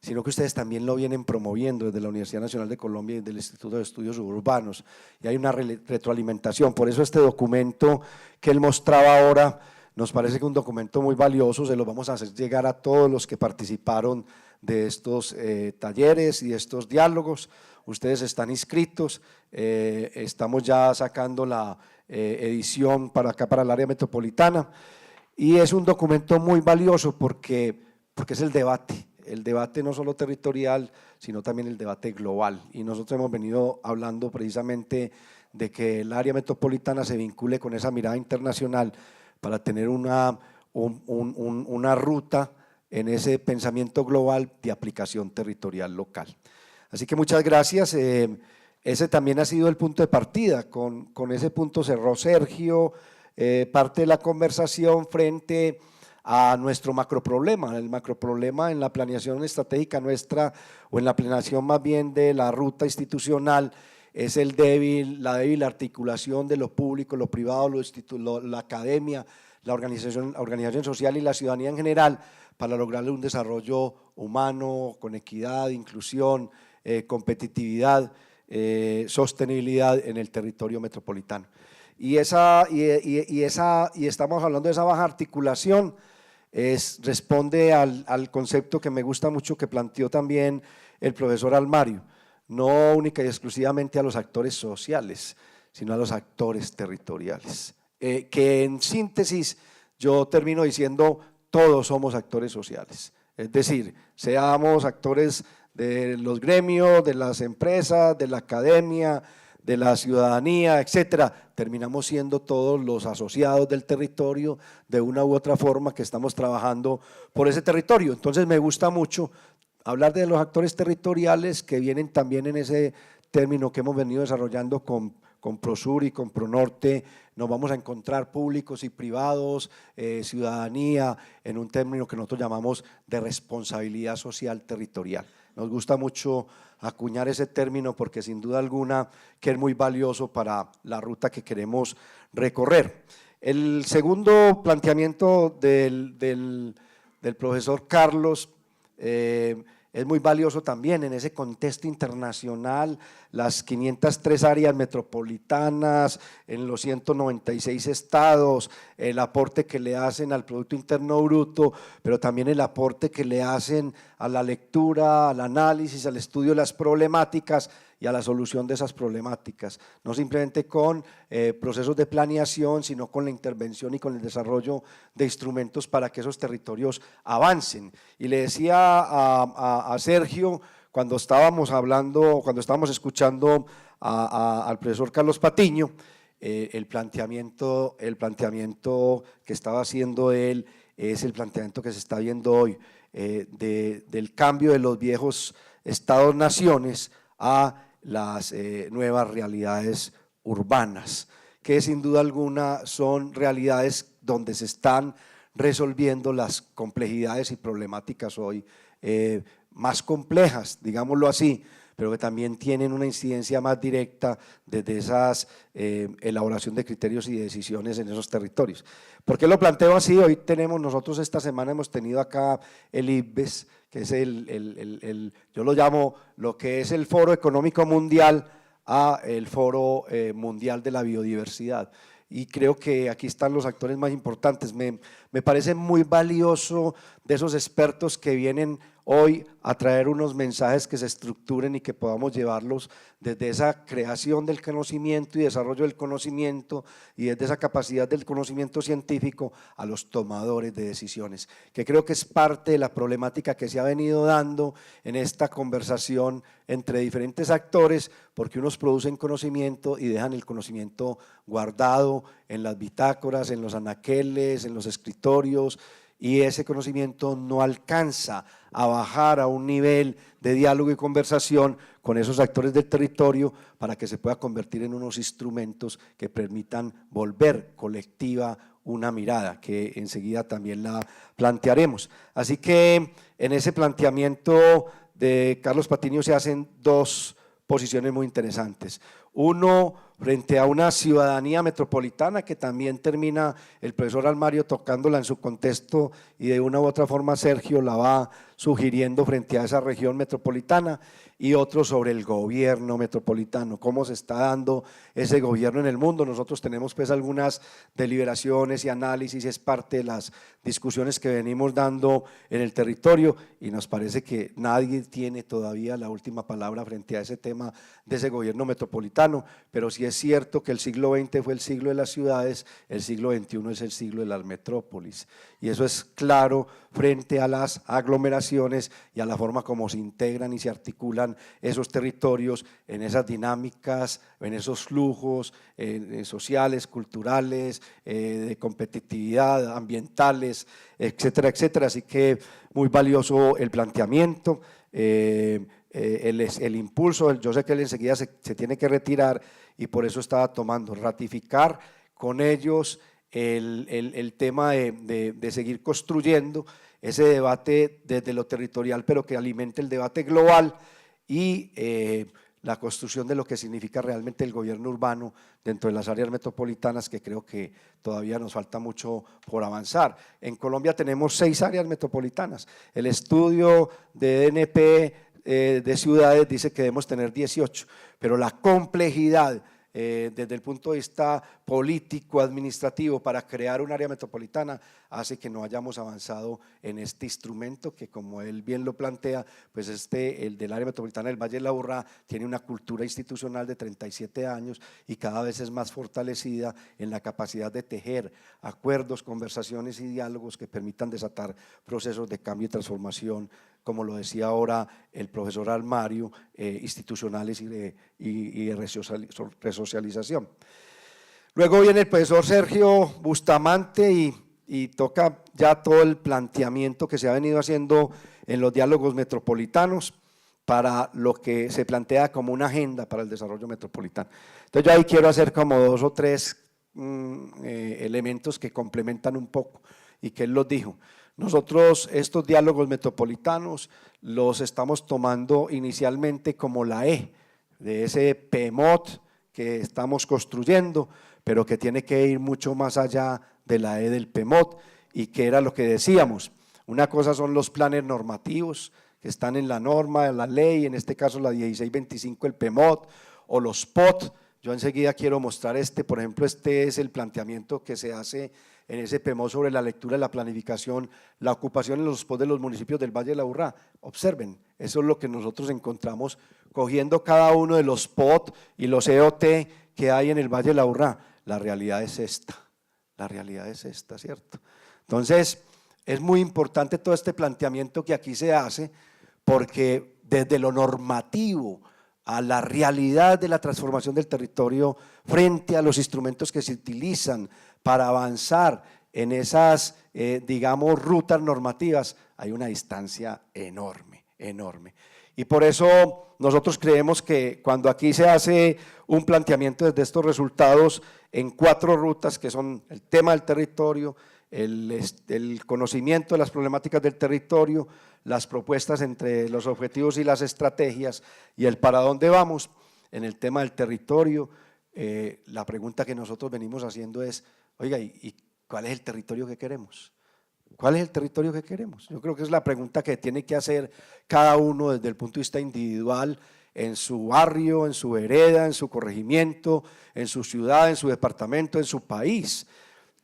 sino que ustedes también lo vienen promoviendo desde la Universidad Nacional de Colombia y del Instituto de Estudios Urbanos, y hay una retroalimentación. Por eso este documento que él mostraba ahora nos parece que es un documento muy valioso, se lo vamos a hacer llegar a todos los que participaron de estos talleres y de estos diálogos. Ustedes están inscritos, estamos ya sacando la edición para acá, para el área metropolitana, y es un documento muy valioso porque es el debate no solo territorial, sino también el debate global. Y nosotros hemos venido hablando precisamente de que el área metropolitana se vincule con esa mirada internacional para tener una ruta en ese pensamiento global de aplicación territorial local. Así que muchas gracias. Ese también ha sido el punto de partida. Con ese punto cerró Sergio parte de la conversación frente a nuestro macroproblema. El macroproblema en la planeación estratégica nuestra, o en la planeación más bien de la ruta institucional, es la débil articulación de lo público, lo privado, la academia, la organización social y la ciudadanía en general, para lograr un desarrollo humano, con equidad, inclusión, competitividad, sostenibilidad en el territorio metropolitano. Y estamos hablando de esa baja articulación, responde al concepto que me gusta mucho, que planteó también el profesor Almario, no única y exclusivamente a los actores sociales, sino a los actores territoriales, que en síntesis yo termino diciendo: todos somos actores sociales, es decir, seamos actores de los gremios, de las empresas, de la academia, de la ciudadanía, etcétera, terminamos siendo todos los asociados del territorio de una u otra forma, que estamos trabajando por ese territorio. Entonces me gusta mucho hablar de los actores territoriales, que vienen también en ese término que hemos venido desarrollando con Prosur y con Pronorte nos vamos a encontrar públicos y privados, ciudadanía, en un término que nosotros llamamos de responsabilidad social territorial. Nos gusta mucho acuñar ese término porque sin duda alguna que es muy valioso para la ruta que queremos recorrer. El segundo planteamiento del profesor Carlos es muy valioso también en ese contexto internacional, las 503 áreas metropolitanas en los 196 estados, el aporte que le hacen al Producto Interno Bruto, pero también el aporte que le hacen a la lectura, al análisis, al estudio de las problemáticas y a la solución de esas problemáticas, no simplemente con procesos de planeación, sino con la intervención y con el desarrollo de instrumentos para que esos territorios avancen. Y le decía a Sergio, cuando estábamos escuchando al profesor Carlos Patiño, el planteamiento que estaba haciendo él es el planteamiento que se está viendo hoy, del cambio de los viejos estados-naciones a las nuevas realidades urbanas, que sin duda alguna son realidades donde se están resolviendo las complejidades y problemáticas hoy más complejas, digámoslo así, pero que también tienen una incidencia más directa desde esas elaboración de criterios y de decisiones en esos territorios. ¿Por qué lo planteo así? Hoy tenemos, nosotros esta semana hemos tenido acá el IPBES, que es yo lo llamo lo que es el Foro Económico Mundial a el Foro Mundial de la Biodiversidad. Y creo que aquí están los actores más importantes. Me parece muy valioso de esos expertos que vienen hoy a traer unos mensajes que se estructuren y que podamos llevarlos desde esa creación del conocimiento y desarrollo del conocimiento y desde esa capacidad del conocimiento científico a los tomadores de decisiones, que creo que es parte de la problemática que se ha venido dando en esta conversación entre diferentes actores, porque unos producen conocimiento y dejan el conocimiento guardado en las bitácoras, en los anaqueles, en los escritorios, y ese conocimiento no alcanza a bajar a un nivel de diálogo y conversación con esos actores del territorio para que se pueda convertir en unos instrumentos que permitan volver colectiva una mirada, que enseguida también la plantearemos. Así que en ese planteamiento de Carlos Patiño se hacen dos posiciones muy interesantes. Uno, frente a una ciudadanía metropolitana que también termina el profesor Almario tocándola en su contexto y de una u otra forma Sergio la va sugiriendo frente a esa región metropolitana, y otro sobre el gobierno metropolitano, cómo se está dando ese gobierno en el mundo. Nosotros tenemos pues algunas deliberaciones y análisis, es parte de las discusiones que venimos dando en el territorio y nos parece que nadie tiene todavía la última palabra frente a ese tema de ese gobierno metropolitano, pero sí es cierto que el siglo XX fue el siglo de las ciudades, el siglo XXI es el siglo de las metrópolis, y eso es claro frente a las aglomeraciones y a la forma como se integran y se articulan esos territorios en esas dinámicas, en esos flujos sociales, culturales, de competitividad, ambientales, etcétera, etcétera. Así que muy valioso el planteamiento, el impulso. Yo sé que él enseguida se tiene que retirar y por eso estaba tomando, ratificar con ellos el tema de seguir construyendo ese debate desde lo territorial, pero que alimente el debate global y la construcción de lo que significa realmente el gobierno urbano dentro de las áreas metropolitanas, que creo que todavía nos falta mucho por avanzar. En Colombia tenemos 6 áreas metropolitanas. El estudio de DNP de ciudades dice que debemos tener 18, pero la complejidad desde el punto de vista político, administrativo, para crear un área metropolitana hace que no hayamos avanzado en este instrumento que, como él bien lo plantea, pues el del área metropolitana del Valle de la Aburrá tiene una cultura institucional de 37 años y cada vez es más fortalecida en la capacidad de tejer acuerdos, conversaciones y diálogos que permitan desatar procesos de cambio y transformación, como lo decía ahora el profesor Almario, institucionales y de resocialización. Luego viene el profesor Sergio Bustamante y toca ya todo el planteamiento que se ha venido haciendo en los diálogos metropolitanos, para lo que se plantea como una agenda para el desarrollo metropolitano. Entonces yo ahí quiero hacer como 2 o 3 elementos que complementan un poco y que él los dijo. Nosotros estos diálogos metropolitanos los estamos tomando inicialmente como la E de ese PMOT que estamos construyendo, pero que tiene que ir mucho más allá de la E del PMOT y que era lo que decíamos. Una cosa son los planes normativos que están en la norma, en la ley, en este caso la 1625, el PMOT, o los POT. Yo enseguida quiero mostrar por ejemplo, este es el planteamiento que se hace en ese PMOT sobre la lectura de la planificación, la ocupación en los POT de los municipios del Valle de la Aburrá. Observen, eso es lo que nosotros encontramos cogiendo cada uno de los POT y los EOT que hay en el Valle de la Aburrá. La realidad es esta, ¿cierto? Entonces, es muy importante todo este planteamiento que aquí se hace, porque desde lo normativo a la realidad de la transformación del territorio frente a los instrumentos que se utilizan para avanzar en esas, digamos, rutas normativas, hay una distancia enorme, enorme. Y por eso nosotros creemos que cuando aquí se hace un planteamiento desde estos resultados en 4 rutas, que son el tema del territorio, el conocimiento de las problemáticas del territorio, las propuestas entre los objetivos y las estrategias y el para dónde vamos. En el tema del territorio, la pregunta que nosotros venimos haciendo es, oiga, ¿y cuál es el territorio que queremos? ¿Cuál es el territorio que queremos? Yo creo que es la pregunta que tiene que hacer cada uno desde el punto de vista individual, en su barrio, en su vereda, en su corregimiento, en su ciudad, en su departamento, en su país.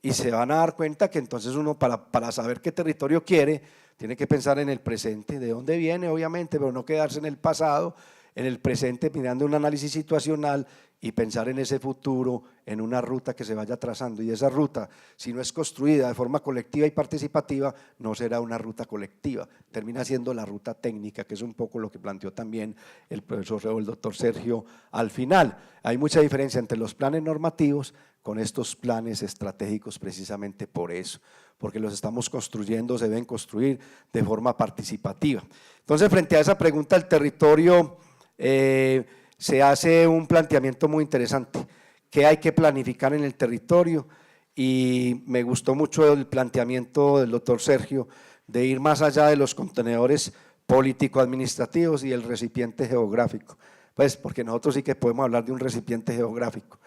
Y se van a dar cuenta que entonces uno para saber qué territorio quiere, tiene que pensar en el presente, de dónde viene obviamente, pero no quedarse en el pasado, en el presente mirando un análisis situacional y pensar en ese futuro, en una ruta que se vaya trazando. Y esa ruta, si no es construida de forma colectiva y participativa, no será una ruta colectiva, termina siendo la ruta técnica, que es un poco lo que planteó también el profesor o el doctor Sergio al final. Hay mucha diferencia entre los planes normativos con estos planes estratégicos precisamente por eso, porque los estamos construyendo, se deben construir de forma participativa. Entonces, frente a esa pregunta del territorio, se hace un planteamiento muy interesante, que hay que planificar en el territorio, y me gustó mucho el planteamiento del doctor Sergio de ir más allá de los contenedores político-administrativos y el recipiente geográfico, pues porque nosotros sí que podemos hablar de un recipiente geográfico.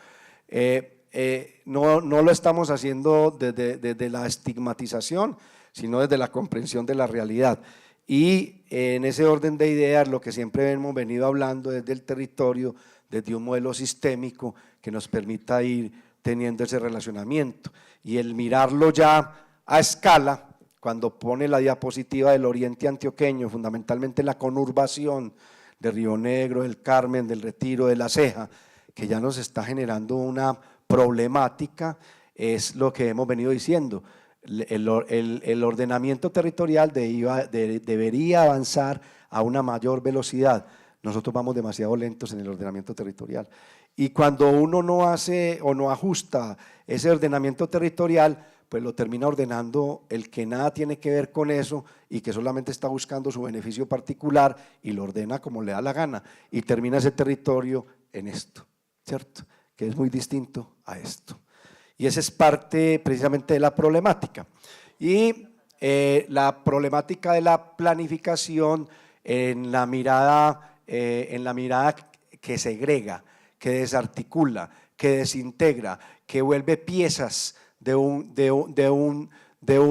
No lo estamos haciendo desde la estigmatización, sino desde la comprensión de la realidad. Y en ese orden de ideas, lo que siempre hemos venido hablando desde el territorio, desde un modelo sistémico que nos permita ir teniendo ese relacionamiento. Y el mirarlo ya a escala, cuando pone la diapositiva del oriente antioqueño, fundamentalmente la conurbación de Río Negro, del Carmen, del Retiro, de La Ceja, que ya nos está generando una problemática, es lo que hemos venido diciendo. El ordenamiento territorial debería avanzar a una mayor velocidad. Nosotros vamos demasiado lentos en el ordenamiento territorial. Y cuando uno no hace o no ajusta ese ordenamiento territorial, pues lo termina ordenando el que nada tiene que ver con eso y que solamente está buscando su beneficio particular y lo ordena como le da la gana y termina ese territorio en esto, ¿cierto? Que es muy distinto a esto. Y esa es parte precisamente de la problemática. Y la problemática de la planificación en la mirada que segrega, que desarticula, que desintegra, que vuelve piezas de un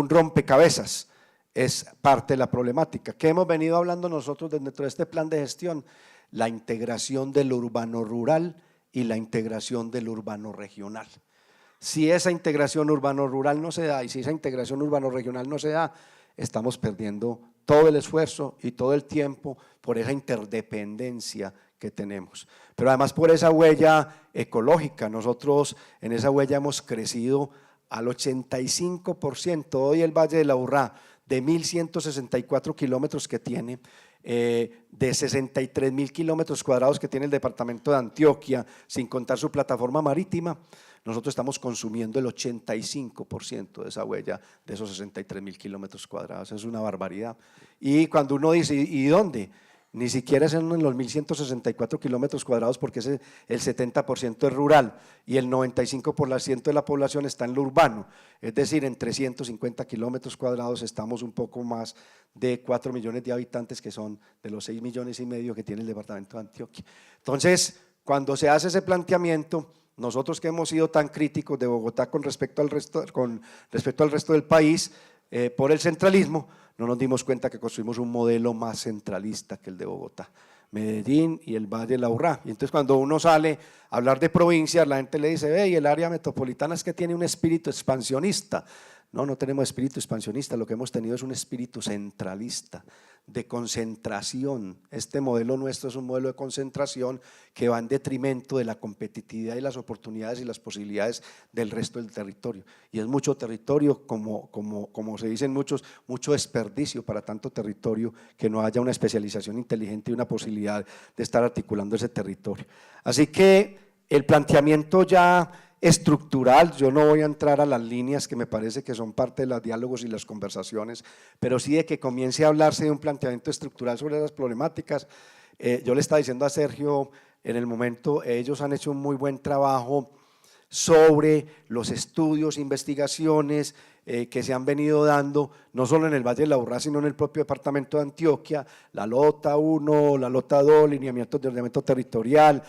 rompecabezas, es parte de la problemática. ¿Qué hemos venido hablando nosotros dentro de este plan de gestión? La integración del urbano rural y la integración del urbano regional. Si esa integración urbano-rural no se da y si esa integración urbano-regional no se da, estamos perdiendo todo el esfuerzo y todo el tiempo por esa interdependencia que tenemos. Pero además por esa huella ecológica, nosotros en esa huella hemos crecido al 85%. Hoy el Valle de la Aburrá, de 1.164 kilómetros que tiene, de 63.000 kilómetros cuadrados que tiene el departamento de Antioquia, sin contar su plataforma marítima, nosotros estamos consumiendo el 85% de esa huella, de esos 63.000 kilómetros cuadrados. Es una barbaridad. Y cuando uno dice, ¿y dónde? Ni siquiera son en los 1.164 kilómetros cuadrados porque el 70% es rural y el 95% de la población está en lo urbano. Es decir, en 350 kilómetros cuadrados estamos un poco más de 4 millones de habitantes, que son de los 6,5 millones que tiene el departamento de Antioquia. Entonces, cuando se hace ese planteamiento, nosotros que hemos sido tan críticos de Bogotá con respecto al resto del país, por el centralismo, no nos dimos cuenta que construimos un modelo más centralista que el de Bogotá, Medellín y el Valle de Aburrá. Y entonces cuando uno sale a hablar de provincias, la gente le dice, ve, y el área metropolitana es que tiene un espíritu expansionista. No, no tenemos espíritu expansionista, lo que hemos tenido es un espíritu centralista, de concentración. Este modelo nuestro es un modelo de concentración que va en detrimento de la competitividad y las oportunidades y las posibilidades del resto del territorio. Y es mucho territorio, como se dicen muchos, mucho desperdicio para tanto territorio, que no haya una especialización inteligente y una posibilidad de estar articulando ese territorio. Así que el planteamiento ya estructural, yo no voy a entrar a las líneas que me parece que son parte de los diálogos y las conversaciones, pero sí de que comience a hablarse de un planteamiento estructural sobre las problemáticas. Yo le estaba diciendo a Sergio en el momento, ellos han hecho un muy buen trabajo sobre los estudios, investigaciones que se han venido dando, no solo en el Valle de Aburrá, sino en el propio departamento de Antioquia, la Lota 1, la Lota 2, lineamientos de ordenamiento territorial,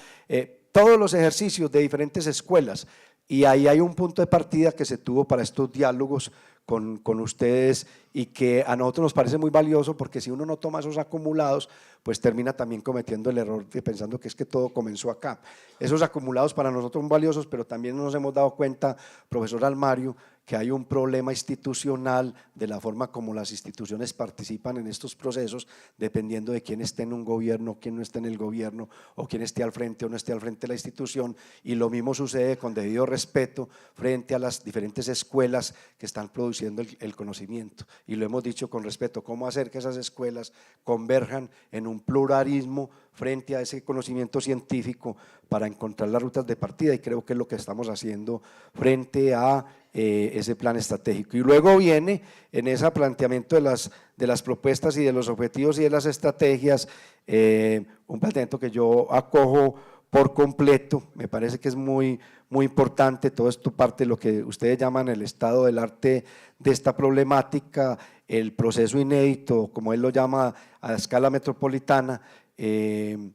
todos los ejercicios de diferentes escuelas, y ahí hay un punto de partida que se tuvo para estos diálogos con ustedes y que a nosotros nos parece muy valioso, porque si uno no toma esos acumulados, pues termina también cometiendo el error de pensando que es que todo comenzó acá. Esos acumulados para nosotros son valiosos, pero también nos hemos dado cuenta, profesor Almario, que hay un problema institucional de la forma como las instituciones participan en estos procesos, dependiendo de quién esté en un gobierno, quién no esté en el gobierno, o quién esté al frente o no esté al frente de la institución, y lo mismo sucede con debido respeto frente a las diferentes escuelas que están produciendo el conocimiento. Y lo hemos dicho con respeto, cómo hacer que esas escuelas converjan en un pluralismo frente a ese conocimiento científico para encontrar las rutas de partida, y creo que es lo que estamos haciendo frente a ese plan estratégico. Y luego viene en ese planteamiento de las propuestas y de los objetivos y de las estrategias, un planteamiento que yo acojo por completo, me parece que es muy importante. Todo esto parte de lo que ustedes llaman el estado del arte de esta problemática, el proceso inédito, como él lo llama, a escala metropolitana. Hubo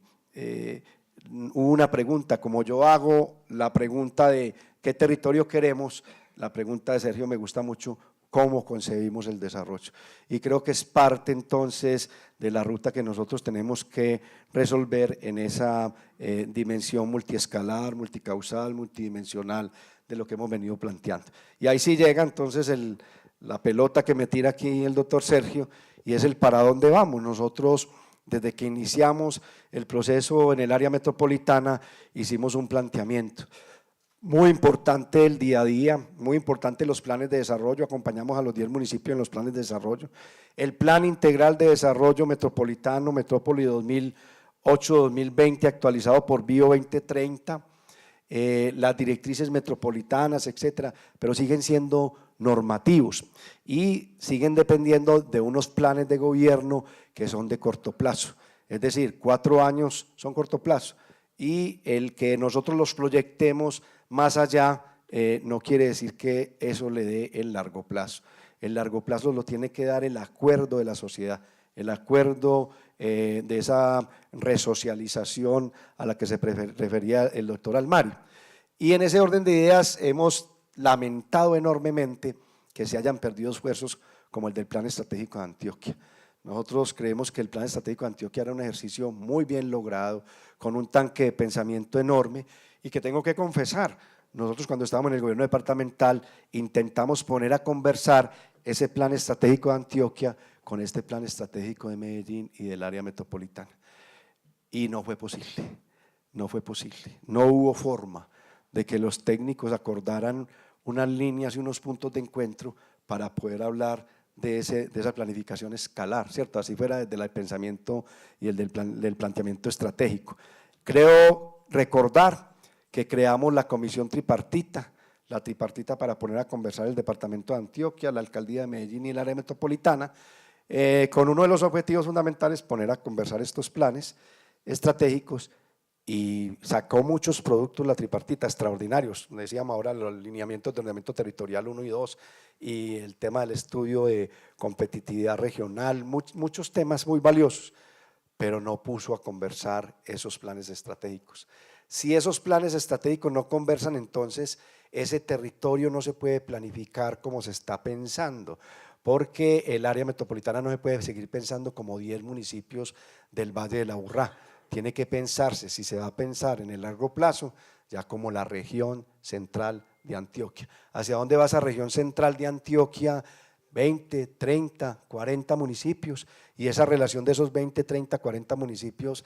una pregunta, como yo hago la pregunta de qué territorio queremos, la pregunta de Sergio me gusta mucho, cómo concebimos el desarrollo, y creo que es parte entonces de la ruta que nosotros tenemos que resolver en esa dimensión multiescalar, multicausal, multidimensional de lo que hemos venido planteando. Y ahí sí llega entonces la pelota que me tira aquí el doctor Sergio, y es el para dónde vamos. Nosotros, desde que iniciamos el proceso en el área metropolitana, hicimos un planteamiento muy importante el día a día, muy importante los planes de desarrollo. Acompañamos a los 10 municipios en los planes de desarrollo. El Plan Integral de Desarrollo Metropolitano, Metrópoli 2008-2020, actualizado por Bio 2030, las directrices metropolitanas, etcétera, pero siguen siendo normativos y siguen dependiendo de unos planes de gobierno que son de corto plazo. Es decir, 4 años son corto plazo, y el que nosotros los proyectemos más allá no quiere decir que eso le dé el largo plazo. El largo plazo lo tiene que dar el acuerdo de la sociedad, el acuerdo de esa resocialización a la que se refería el doctor Almario. Y en ese orden de ideas hemos lamentado enormemente que se hayan perdido esfuerzos como el del Plan Estratégico de Antioquia. Nosotros creemos que el Plan Estratégico de Antioquia era un ejercicio muy bien logrado, con un tanque de pensamiento enorme, y que tengo que confesar, nosotros cuando estábamos en el gobierno departamental intentamos poner a conversar ese Plan Estratégico de Antioquia con este Plan Estratégico de Medellín y del área metropolitana, y no fue posible, no hubo forma de que los técnicos acordaran unas líneas y unos puntos de encuentro para poder hablar de esa planificación escalar, ¿cierto? Así fuera desde el pensamiento y el del planteamiento estratégico. Creo recordar que creamos la comisión tripartita, para poner a conversar el departamento de Antioquia, la alcaldía de Medellín y el área metropolitana, con uno de los objetivos fundamentales, poner a conversar estos planes estratégicos, y sacó muchos productos la tripartita extraordinarios. Decíamos ahora los lineamientos de ordenamiento territorial 1 y 2 y el tema del estudio de competitividad regional, muchos temas muy valiosos, pero no puso a conversar esos planes estratégicos. Si esos planes estratégicos no conversan, entonces ese territorio no se puede planificar como se está pensando, porque el área metropolitana no se puede seguir pensando como 10 municipios del Valle de la Aburrá. Tiene que pensarse, si se va a pensar en el largo plazo, ya como la región central de Antioquia. ¿Hacia dónde va esa región central de Antioquia? 20, 30, 40 municipios, y esa relación de esos 20, 30, 40 municipios,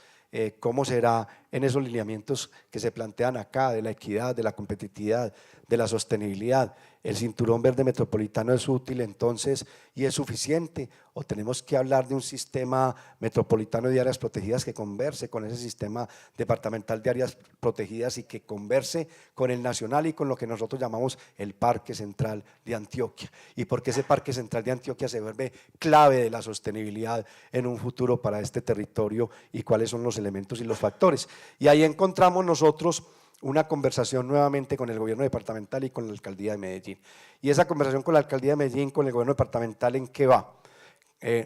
¿cómo será en esos lineamientos que se plantean acá, de la equidad, de la competitividad, de la sostenibilidad? ¿El cinturón verde metropolitano es útil entonces y es suficiente? ¿O tenemos que hablar de un sistema metropolitano de áreas protegidas que converse con ese sistema departamental de áreas protegidas y que converse con el nacional y con lo que nosotros llamamos el Parque Central de Antioquia? ¿Y por qué ese Parque Central de Antioquia se vuelve clave de la sostenibilidad en un futuro para este territorio y cuáles son los elementos y los factores? Y ahí encontramos nosotros una conversación nuevamente con el gobierno departamental y con la alcaldía de Medellín. Y esa conversación con la alcaldía de Medellín, con el gobierno departamental, ¿en qué va?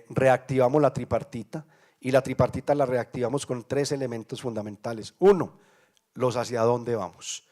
Reactivamos la tripartita, y la tripartita la reactivamos con 3 elementos fundamentales. 1, los hacia dónde vamos.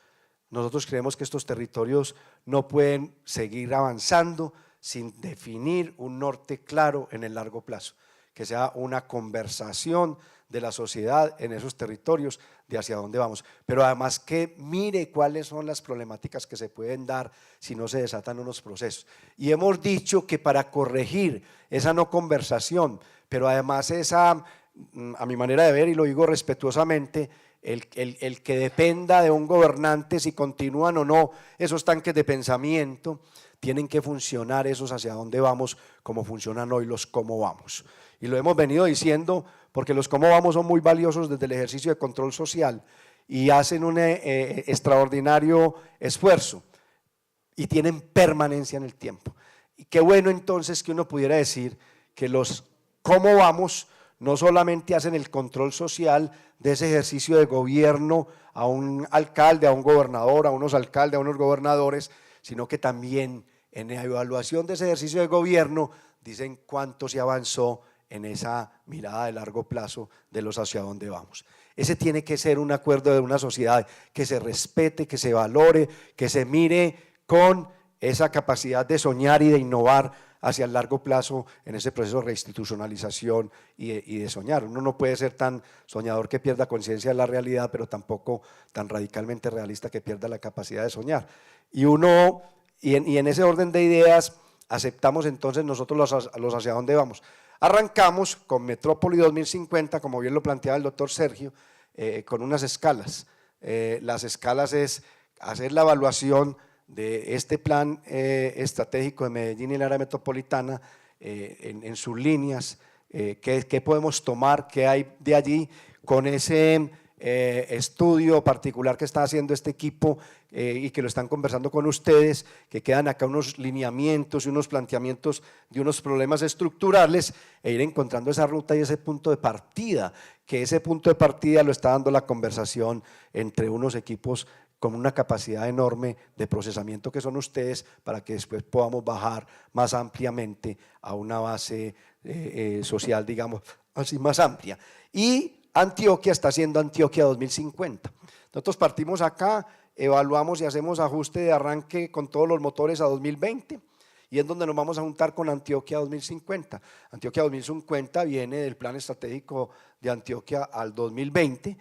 Nosotros creemos que estos territorios no pueden seguir avanzando sin definir un norte claro en el largo plazo, que sea una conversación de la sociedad en esos territorios de hacia dónde vamos, pero además que mire cuáles son las problemáticas que se pueden dar si no se desatan unos procesos. Y hemos dicho que para corregir esa no conversación, pero además esa, a mi manera de ver, y lo digo respetuosamente, el que dependa de un gobernante si continúan o no esos tanques de pensamiento, tienen que funcionar esos hacia dónde vamos como funcionan hoy los cómo vamos. Y lo hemos venido diciendo porque los cómo vamos son muy valiosos desde el ejercicio de control social y hacen un extraordinario esfuerzo y tienen permanencia en el tiempo. Y qué bueno entonces que uno pudiera decir que los cómo vamos no solamente hacen el control social de ese ejercicio de gobierno a un alcalde, a un gobernador, a unos alcaldes, a unos gobernadores, sino que también en la evaluación de ese ejercicio de gobierno dicen cuánto se avanzó en esa mirada de largo plazo de los hacia dónde vamos. Ese tiene que ser un acuerdo de una sociedad que se respete, que se valore, que se mire con esa capacidad de soñar y de innovar hacia el largo plazo en ese proceso de reinstitucionalización y de soñar. Uno no puede ser tan soñador que pierda conciencia de la realidad, pero tampoco tan radicalmente realista que pierda la capacidad de soñar. Y en ese orden de ideas aceptamos entonces nosotros los hacia dónde vamos. Arrancamos con Metrópoli 2050, como bien lo planteaba el doctor Sergio, con unas escalas. Las escalas es hacer la evaluación de este plan estratégico de Medellín y el área metropolitana en sus líneas, qué podemos tomar, qué hay de allí con ese estudio particular que está haciendo este equipo y que lo están conversando con ustedes, que quedan acá unos lineamientos y unos planteamientos de unos problemas estructurales e ir encontrando esa ruta y ese punto de partida, que ese punto de partida lo está dando la conversación entre unos equipos con una capacidad enorme de procesamiento que son ustedes, para que después podamos bajar más ampliamente a una base social, digamos, así más amplia. Y Antioquia está haciendo Antioquia 2050. Nosotros partimos acá, evaluamos y hacemos ajuste de arranque con todos los motores a 2020 y es donde nos vamos a juntar con Antioquia 2050. Antioquia 2050 viene del plan estratégico de Antioquia al 2020,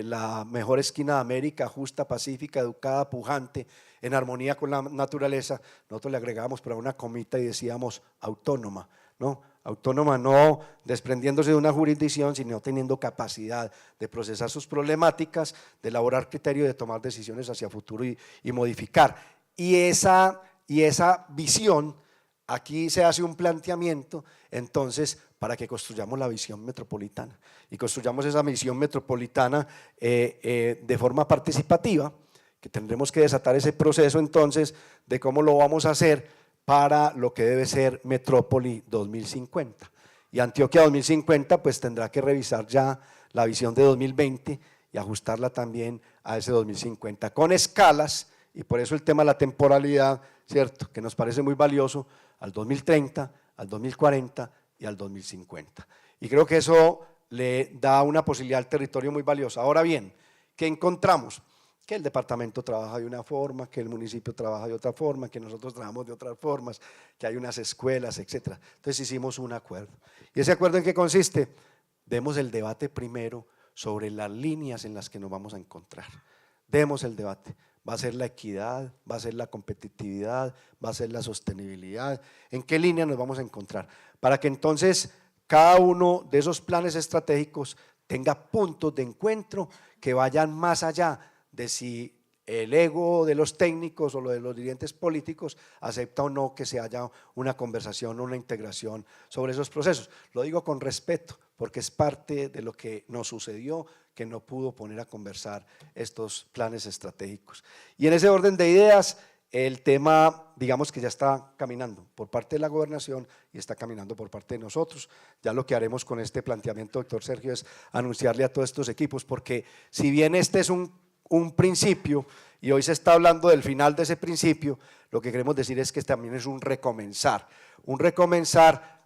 la mejor esquina de América, justa, pacífica, educada, pujante, en armonía con la naturaleza. Nosotros le agregábamos por una comita y decíamos autónoma, ¿no? Autónoma no desprendiéndose de una jurisdicción, sino teniendo capacidad de procesar sus problemáticas, de elaborar criterios, de tomar decisiones hacia futuro y modificar. Y esa visión, aquí se hace un planteamiento, entonces, para que construyamos la visión metropolitana y construyamos esa visión metropolitana de forma participativa, que tendremos que desatar ese proceso entonces de cómo lo vamos a hacer para lo que debe ser Metrópoli 2050. Y Antioquia 2050 pues tendrá que revisar ya la visión de 2020 y ajustarla también a ese 2050 con escalas, y por eso el tema de la temporalidad, ¿cierto?, que nos parece muy valioso, al 2030, al 2040 y al 2050. Y creo que eso le da una posibilidad al territorio muy valiosa. Ahora bien, ¿qué encontramos? Que el departamento trabaja de una forma, que el municipio trabaja de otra forma, que nosotros trabajamos de otras formas, que hay unas escuelas, etcétera. Entonces hicimos un acuerdo. ¿Y ese acuerdo en qué consiste? Demos el debate primero sobre las líneas en las que nos vamos a encontrar. Demos el debate. Va a ser la equidad, va a ser la competitividad, va a ser la sostenibilidad. ¿En qué línea nos vamos a encontrar? Para que entonces cada uno de esos planes estratégicos tenga puntos de encuentro que vayan más allá de si el ego de los técnicos o lo de los dirigentes políticos acepta o no que se haya una conversación o una integración sobre esos procesos. Lo digo con respeto porque es parte de lo que nos sucedió, que no pudo poner a conversar estos planes estratégicos. Y en ese orden de ideas, el tema, digamos que ya está caminando por parte de la gobernación y está caminando por parte de nosotros. Ya lo que haremos con este planteamiento, doctor Sergio, es anunciarle a todos estos equipos, porque si bien este es un principio y hoy se está hablando del final de ese principio, lo que queremos decir es que también es un recomenzar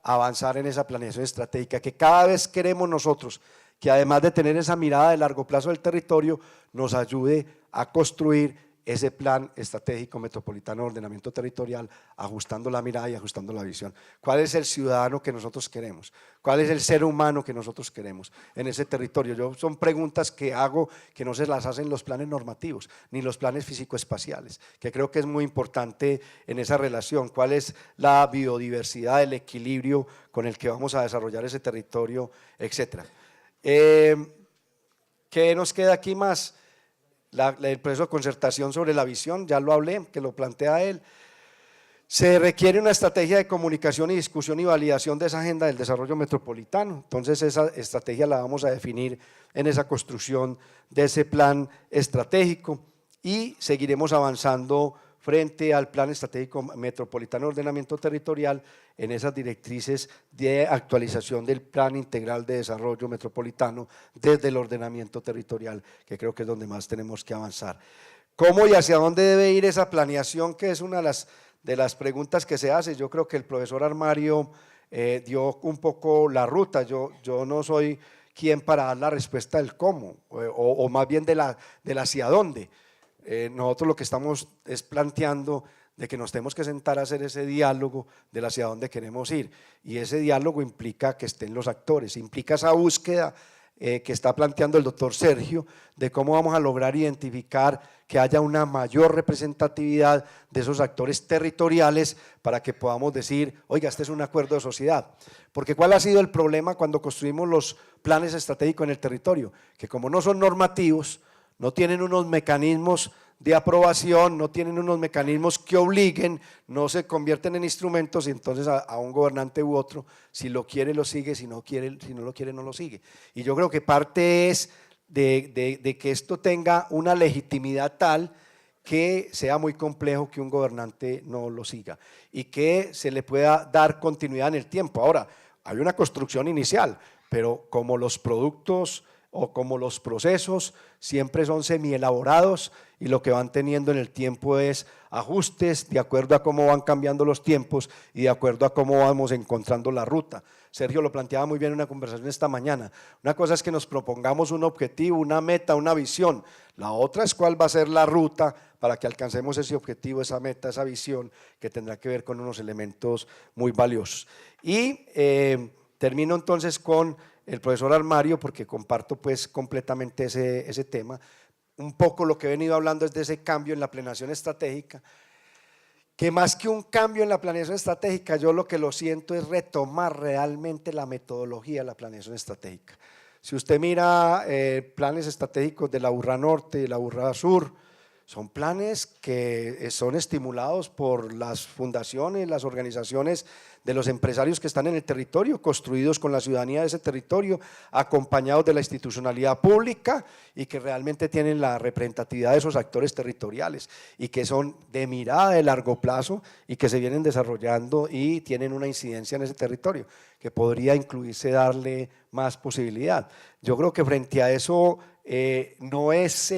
avanzar en esa planeación estratégica, que cada vez queremos nosotros que además de tener esa mirada de largo plazo del territorio, nos ayude a construir ese plan estratégico metropolitano de ordenamiento territorial, ajustando la mirada y ajustando la visión. ¿Cuál es el ciudadano que nosotros queremos? ¿Cuál es el ser humano que nosotros queremos en ese territorio? Son preguntas que hago que no se las hacen los planes normativos, ni los planes físico-espaciales, que creo que es muy importante en esa relación. ¿Cuál es la biodiversidad, el equilibrio con el que vamos a desarrollar ese territorio, etcétera? ¿Qué nos queda aquí más? El proceso de concertación sobre la visión, ya lo hablé, que lo plantea él. Se requiere una estrategia de comunicación y discusión y validación de esa agenda del desarrollo metropolitano. Entonces esa estrategia la vamos a definir en esa construcción de ese plan estratégico y seguiremos avanzando frente al Plan Estratégico Metropolitano de Ordenamiento Territorial en esas directrices de actualización del Plan Integral de Desarrollo Metropolitano desde el ordenamiento territorial, que creo que es donde más tenemos que avanzar. ¿Cómo y hacia dónde debe ir esa planeación? Que es una de las preguntas que se hace. Yo creo que el profesor Armario dio un poco la ruta. Yo no soy quien para dar la respuesta del cómo, o más bien del hacia dónde. Nosotros lo que estamos es planteando de que nos tenemos que sentar a hacer ese diálogo de hacia dónde queremos ir, y ese diálogo implica que estén los actores, implica esa búsqueda que está planteando el doctor Sergio de cómo vamos a lograr identificar que haya una mayor representatividad de esos actores territoriales para que podamos decir, oiga, este es un acuerdo de sociedad. Porque ¿cuál ha sido el problema cuando construimos los planes estratégicos en el territorio? Que como no son normativos, no tienen unos mecanismos de aprobación, no tienen unos mecanismos que obliguen, no se convierten en instrumentos, y entonces a un gobernante u otro, si lo quiere lo sigue, si no lo quiere no lo sigue. Y yo creo que parte es de que esto tenga una legitimidad tal que sea muy complejo que un gobernante no lo siga y que se le pueda dar continuidad en el tiempo. Ahora, hay una construcción inicial, pero como los productos o como los procesos siempre son semielaborados y lo que van teniendo en el tiempo es ajustes de acuerdo a cómo van cambiando los tiempos y de acuerdo a cómo vamos encontrando la ruta. Sergio lo planteaba muy bien en una conversación esta mañana. Una cosa es que nos propongamos un objetivo, una meta, una visión. La otra es cuál va a ser la ruta para que alcancemos ese objetivo, esa meta, esa visión, que tendrá que ver con unos elementos muy valiosos. Y termino entonces con el profesor Armario, porque comparto pues completamente ese tema. Un poco lo que he venido hablando es de ese cambio en la planeación estratégica, que más que un cambio en la planeación estratégica, yo lo que lo siento es retomar realmente la metodología de la planeación estratégica. Si usted mira planes estratégicos de la Urra Norte y la Urra Sur, son planes que son estimulados por las fundaciones, las organizaciones de los empresarios que están en el territorio, construidos con la ciudadanía de ese territorio, acompañados de la institucionalidad pública y que realmente tienen la representatividad de esos actores territoriales y que son de mirada de largo plazo y que se vienen desarrollando y tienen una incidencia en ese territorio, que podría incluirse darle más posibilidad. Yo creo que frente a eso no es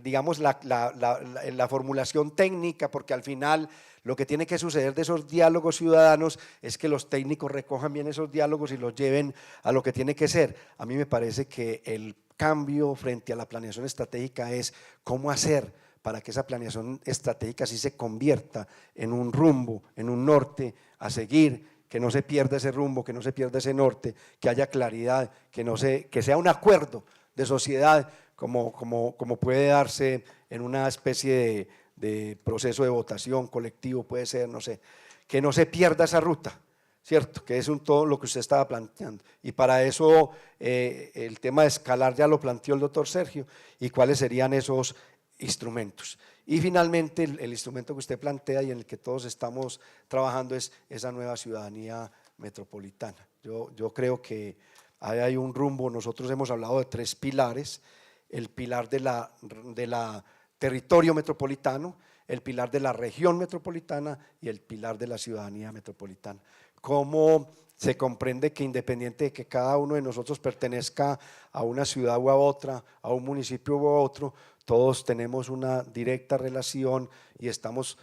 digamos, la formulación técnica, porque al final lo que tiene que suceder de esos diálogos ciudadanos es que los técnicos recojan bien esos diálogos y los lleven a lo que tiene que ser. A mí me parece que el cambio frente a la planeación estratégica es cómo hacer para que esa planeación estratégica sí se convierta en un rumbo, en un norte a seguir, que no se pierda ese rumbo, que no se pierda ese norte, que haya claridad, que sea un acuerdo de sociedad como puede darse en una especie de proceso de votación colectivo, puede ser, no sé, que no se pierda esa ruta, ¿cierto? Que es todo lo que usted estaba planteando. Y para eso el tema de escalar ya lo planteó el doctor Sergio, y cuáles serían esos instrumentos. Y finalmente el instrumento que usted plantea y en el que todos estamos trabajando es esa nueva ciudadanía metropolitana. Yo creo que ahí hay un rumbo. Nosotros hemos hablado de 3 pilares: el pilar de la territorio metropolitano, el pilar de la región metropolitana y el pilar de la ciudadanía metropolitana. ¿Cómo se comprende que independiente de que cada uno de nosotros pertenezca a una ciudad u a otra, a un municipio u a otro, todos tenemos una directa relación y estamos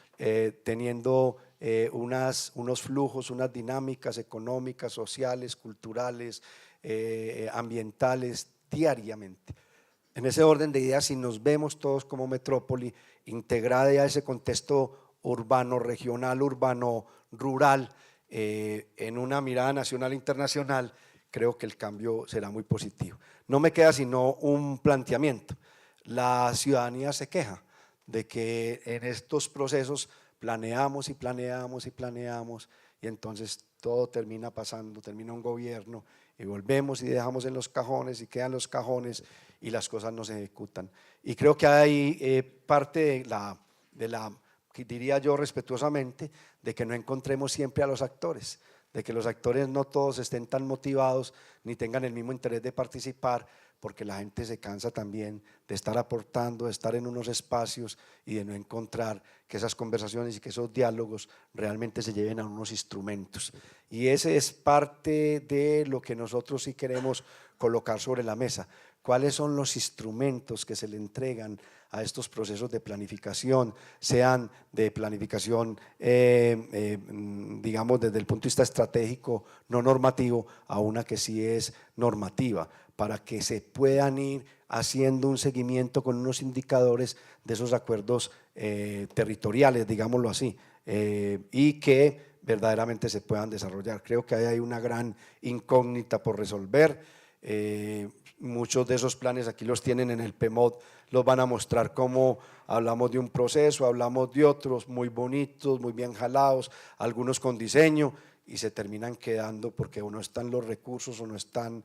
teniendo unos flujos, unas dinámicas económicas, sociales, culturales, ambientales diariamente? En ese orden de ideas, si nos vemos todos como metrópoli integrada a ese contexto urbano, regional, urbano, rural, en una mirada nacional e internacional, creo que el cambio será muy positivo. No me queda sino un planteamiento. La ciudadanía se queja de que en estos procesos planeamos y planeamos y planeamos, y entonces todo termina pasando, termina un gobierno y volvemos y dejamos en los cajones y quedan los cajones y las cosas no se ejecutan. Y creo que hay parte de la, que diría yo respetuosamente, de que no encontremos siempre a los actores, de que los actores no todos estén tan motivados ni tengan el mismo interés de participar, porque la gente se cansa también de estar aportando, de estar en unos espacios y de no encontrar que esas conversaciones y que esos diálogos realmente se lleven a unos instrumentos. Y ese es parte de lo que nosotros sí queremos colocar sobre la mesa. ¿Cuáles son los instrumentos que se le entregan a estos procesos de planificación, sean de planificación, digamos, desde el punto de vista estratégico, no normativo, a una que sí es normativa, para que se puedan ir haciendo un seguimiento con unos indicadores de esos acuerdos territoriales, digámoslo así, y que verdaderamente se puedan desarrollar? Creo que ahí hay una gran incógnita por resolver. Muchos de esos planes aquí los tienen en el PMOD, los van a mostrar cómo hablamos de un proceso, hablamos de otros muy bonitos, muy bien jalados, algunos con diseño, y se terminan quedando porque o no están los recursos o no están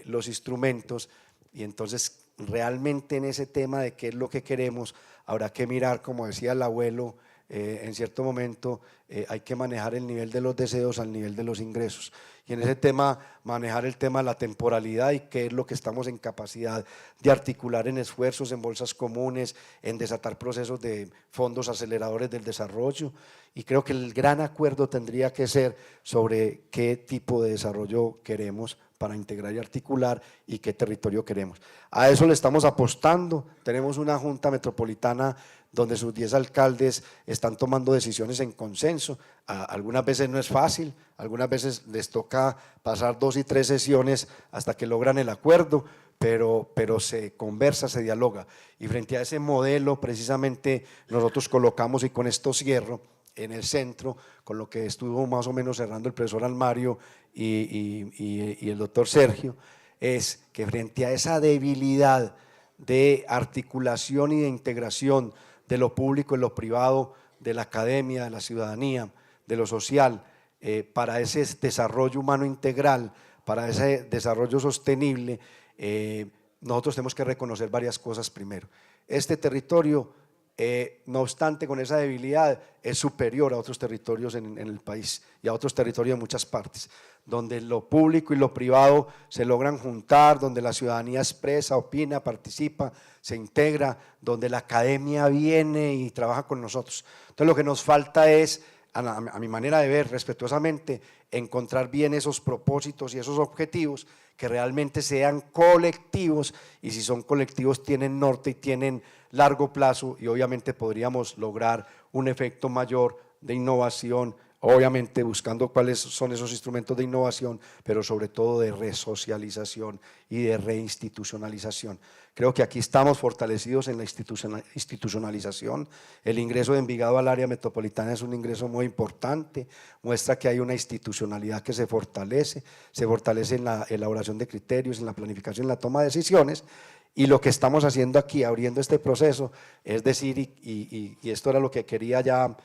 los instrumentos. Y entonces realmente en ese tema de qué es lo que queremos habrá que mirar, como decía el abuelo, en cierto momento hay que manejar el nivel de los deseos al nivel de los ingresos, y en ese tema manejar el tema de la temporalidad y qué es lo que estamos en capacidad de articular en esfuerzos, en bolsas comunes, en desatar procesos de fondos aceleradores del desarrollo. Y creo que el gran acuerdo tendría que ser sobre qué tipo de desarrollo queremos para integrar y articular y qué territorio queremos. A eso le estamos apostando. Tenemos una junta metropolitana donde sus 10 alcaldes están tomando decisiones en consenso. Algunas veces no es fácil, algunas veces les toca pasar 2 y 3 sesiones hasta que logran el acuerdo, pero se conversa, se dialoga. Y frente a ese modelo precisamente nosotros colocamos, y con esto cierro, en el centro, con lo que estuvo más o menos cerrando el profesor Almario y el doctor Sergio, es que frente a esa debilidad de articulación y de integración de lo público y lo privado, de la academia, de la ciudadanía, de lo social, para ese desarrollo humano integral, para ese desarrollo sostenible, nosotros tenemos que reconocer varias cosas primero. Este territorio, no obstante con esa debilidad, es superior a otros territorios en el país y a otros territorios de muchas partes, donde lo público y lo privado se logran juntar, donde la ciudadanía expresa, opina, participa, se integra, donde la academia viene y trabaja con nosotros. Entonces lo que nos falta es, a mi manera de ver, respetuosamente, encontrar bien esos propósitos y esos objetivos que realmente sean colectivos, y si son colectivos tienen norte y tienen largo plazo, y obviamente podríamos lograr un efecto mayor de innovación, obviamente buscando cuáles son esos instrumentos de innovación, pero sobre todo de resocialización y de reinstitucionalización. Creo que aquí estamos fortalecidos en la institucionalización. El ingreso de Envigado al área metropolitana es un ingreso muy importante, muestra que hay una institucionalidad que se fortalece en la elaboración de criterios, en la planificación, en la toma de decisiones. Y lo que estamos haciendo aquí, abriendo este proceso, es decir, y esto era lo que quería ya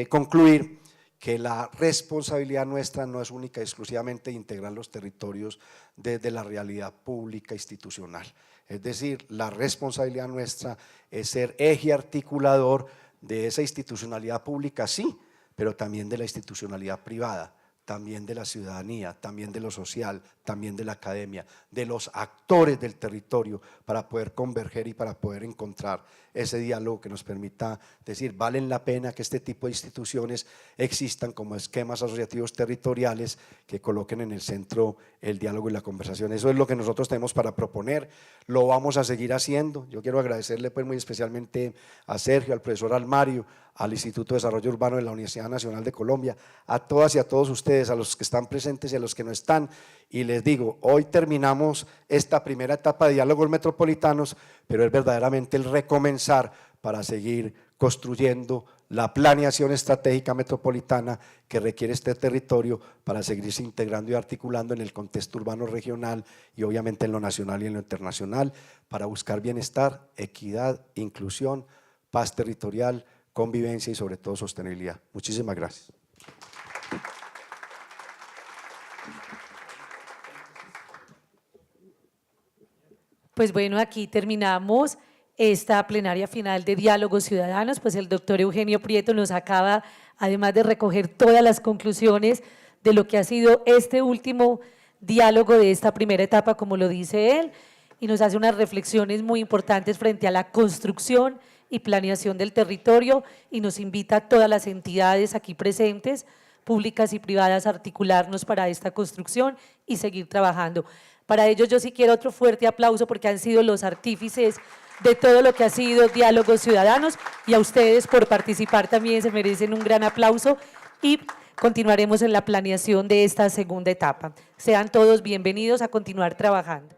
concluir, que la responsabilidad nuestra no es única y exclusivamente integrar los territorios desde la realidad pública institucional. Es decir, la responsabilidad nuestra es ser eje articulador de esa institucionalidad pública, sí, pero también de la institucionalidad privada, también de la ciudadanía, también de lo social, también de la academia, de los actores del territorio, para poder converger y para poder encontrar ese diálogo que nos permita decir, valen la pena que este tipo de instituciones existan como esquemas asociativos territoriales que coloquen en el centro el diálogo y la conversación. Eso es lo que nosotros tenemos para proponer, lo vamos a seguir haciendo. Yo quiero agradecerle pues muy especialmente a Sergio, al profesor Almario, al Instituto de Desarrollo Urbano de la Universidad Nacional de Colombia, a todas y a todos ustedes, a los que están presentes y a los que no están. Y les digo, hoy terminamos esta primera etapa de diálogos metropolitanos, pero es verdaderamente el recomenzar para seguir construyendo la planeación estratégica metropolitana que requiere este territorio para seguirse integrando y articulando en el contexto urbano regional y obviamente en lo nacional y en lo internacional, para buscar bienestar, equidad, inclusión, paz territorial, convivencia y sobre todo sostenibilidad. Muchísimas gracias. Pues bueno, aquí terminamos esta plenaria final de Diálogos Ciudadanos. Pues el doctor Eugenio Prieto nos acaba, además de recoger todas las conclusiones de lo que ha sido este último diálogo de esta primera etapa, como lo dice él, y nos hace unas reflexiones muy importantes frente a la construcción y planeación del territorio, y nos invita a todas las entidades aquí presentes, públicas y privadas, a articularnos para esta construcción y seguir trabajando. Para ello yo sí quiero otro fuerte aplauso porque han sido los artífices de todo lo que ha sido Diálogos Ciudadanos, y a ustedes por participar también se merecen un gran aplauso, y continuaremos en la planeación de esta segunda etapa. Sean todos bienvenidos a continuar trabajando.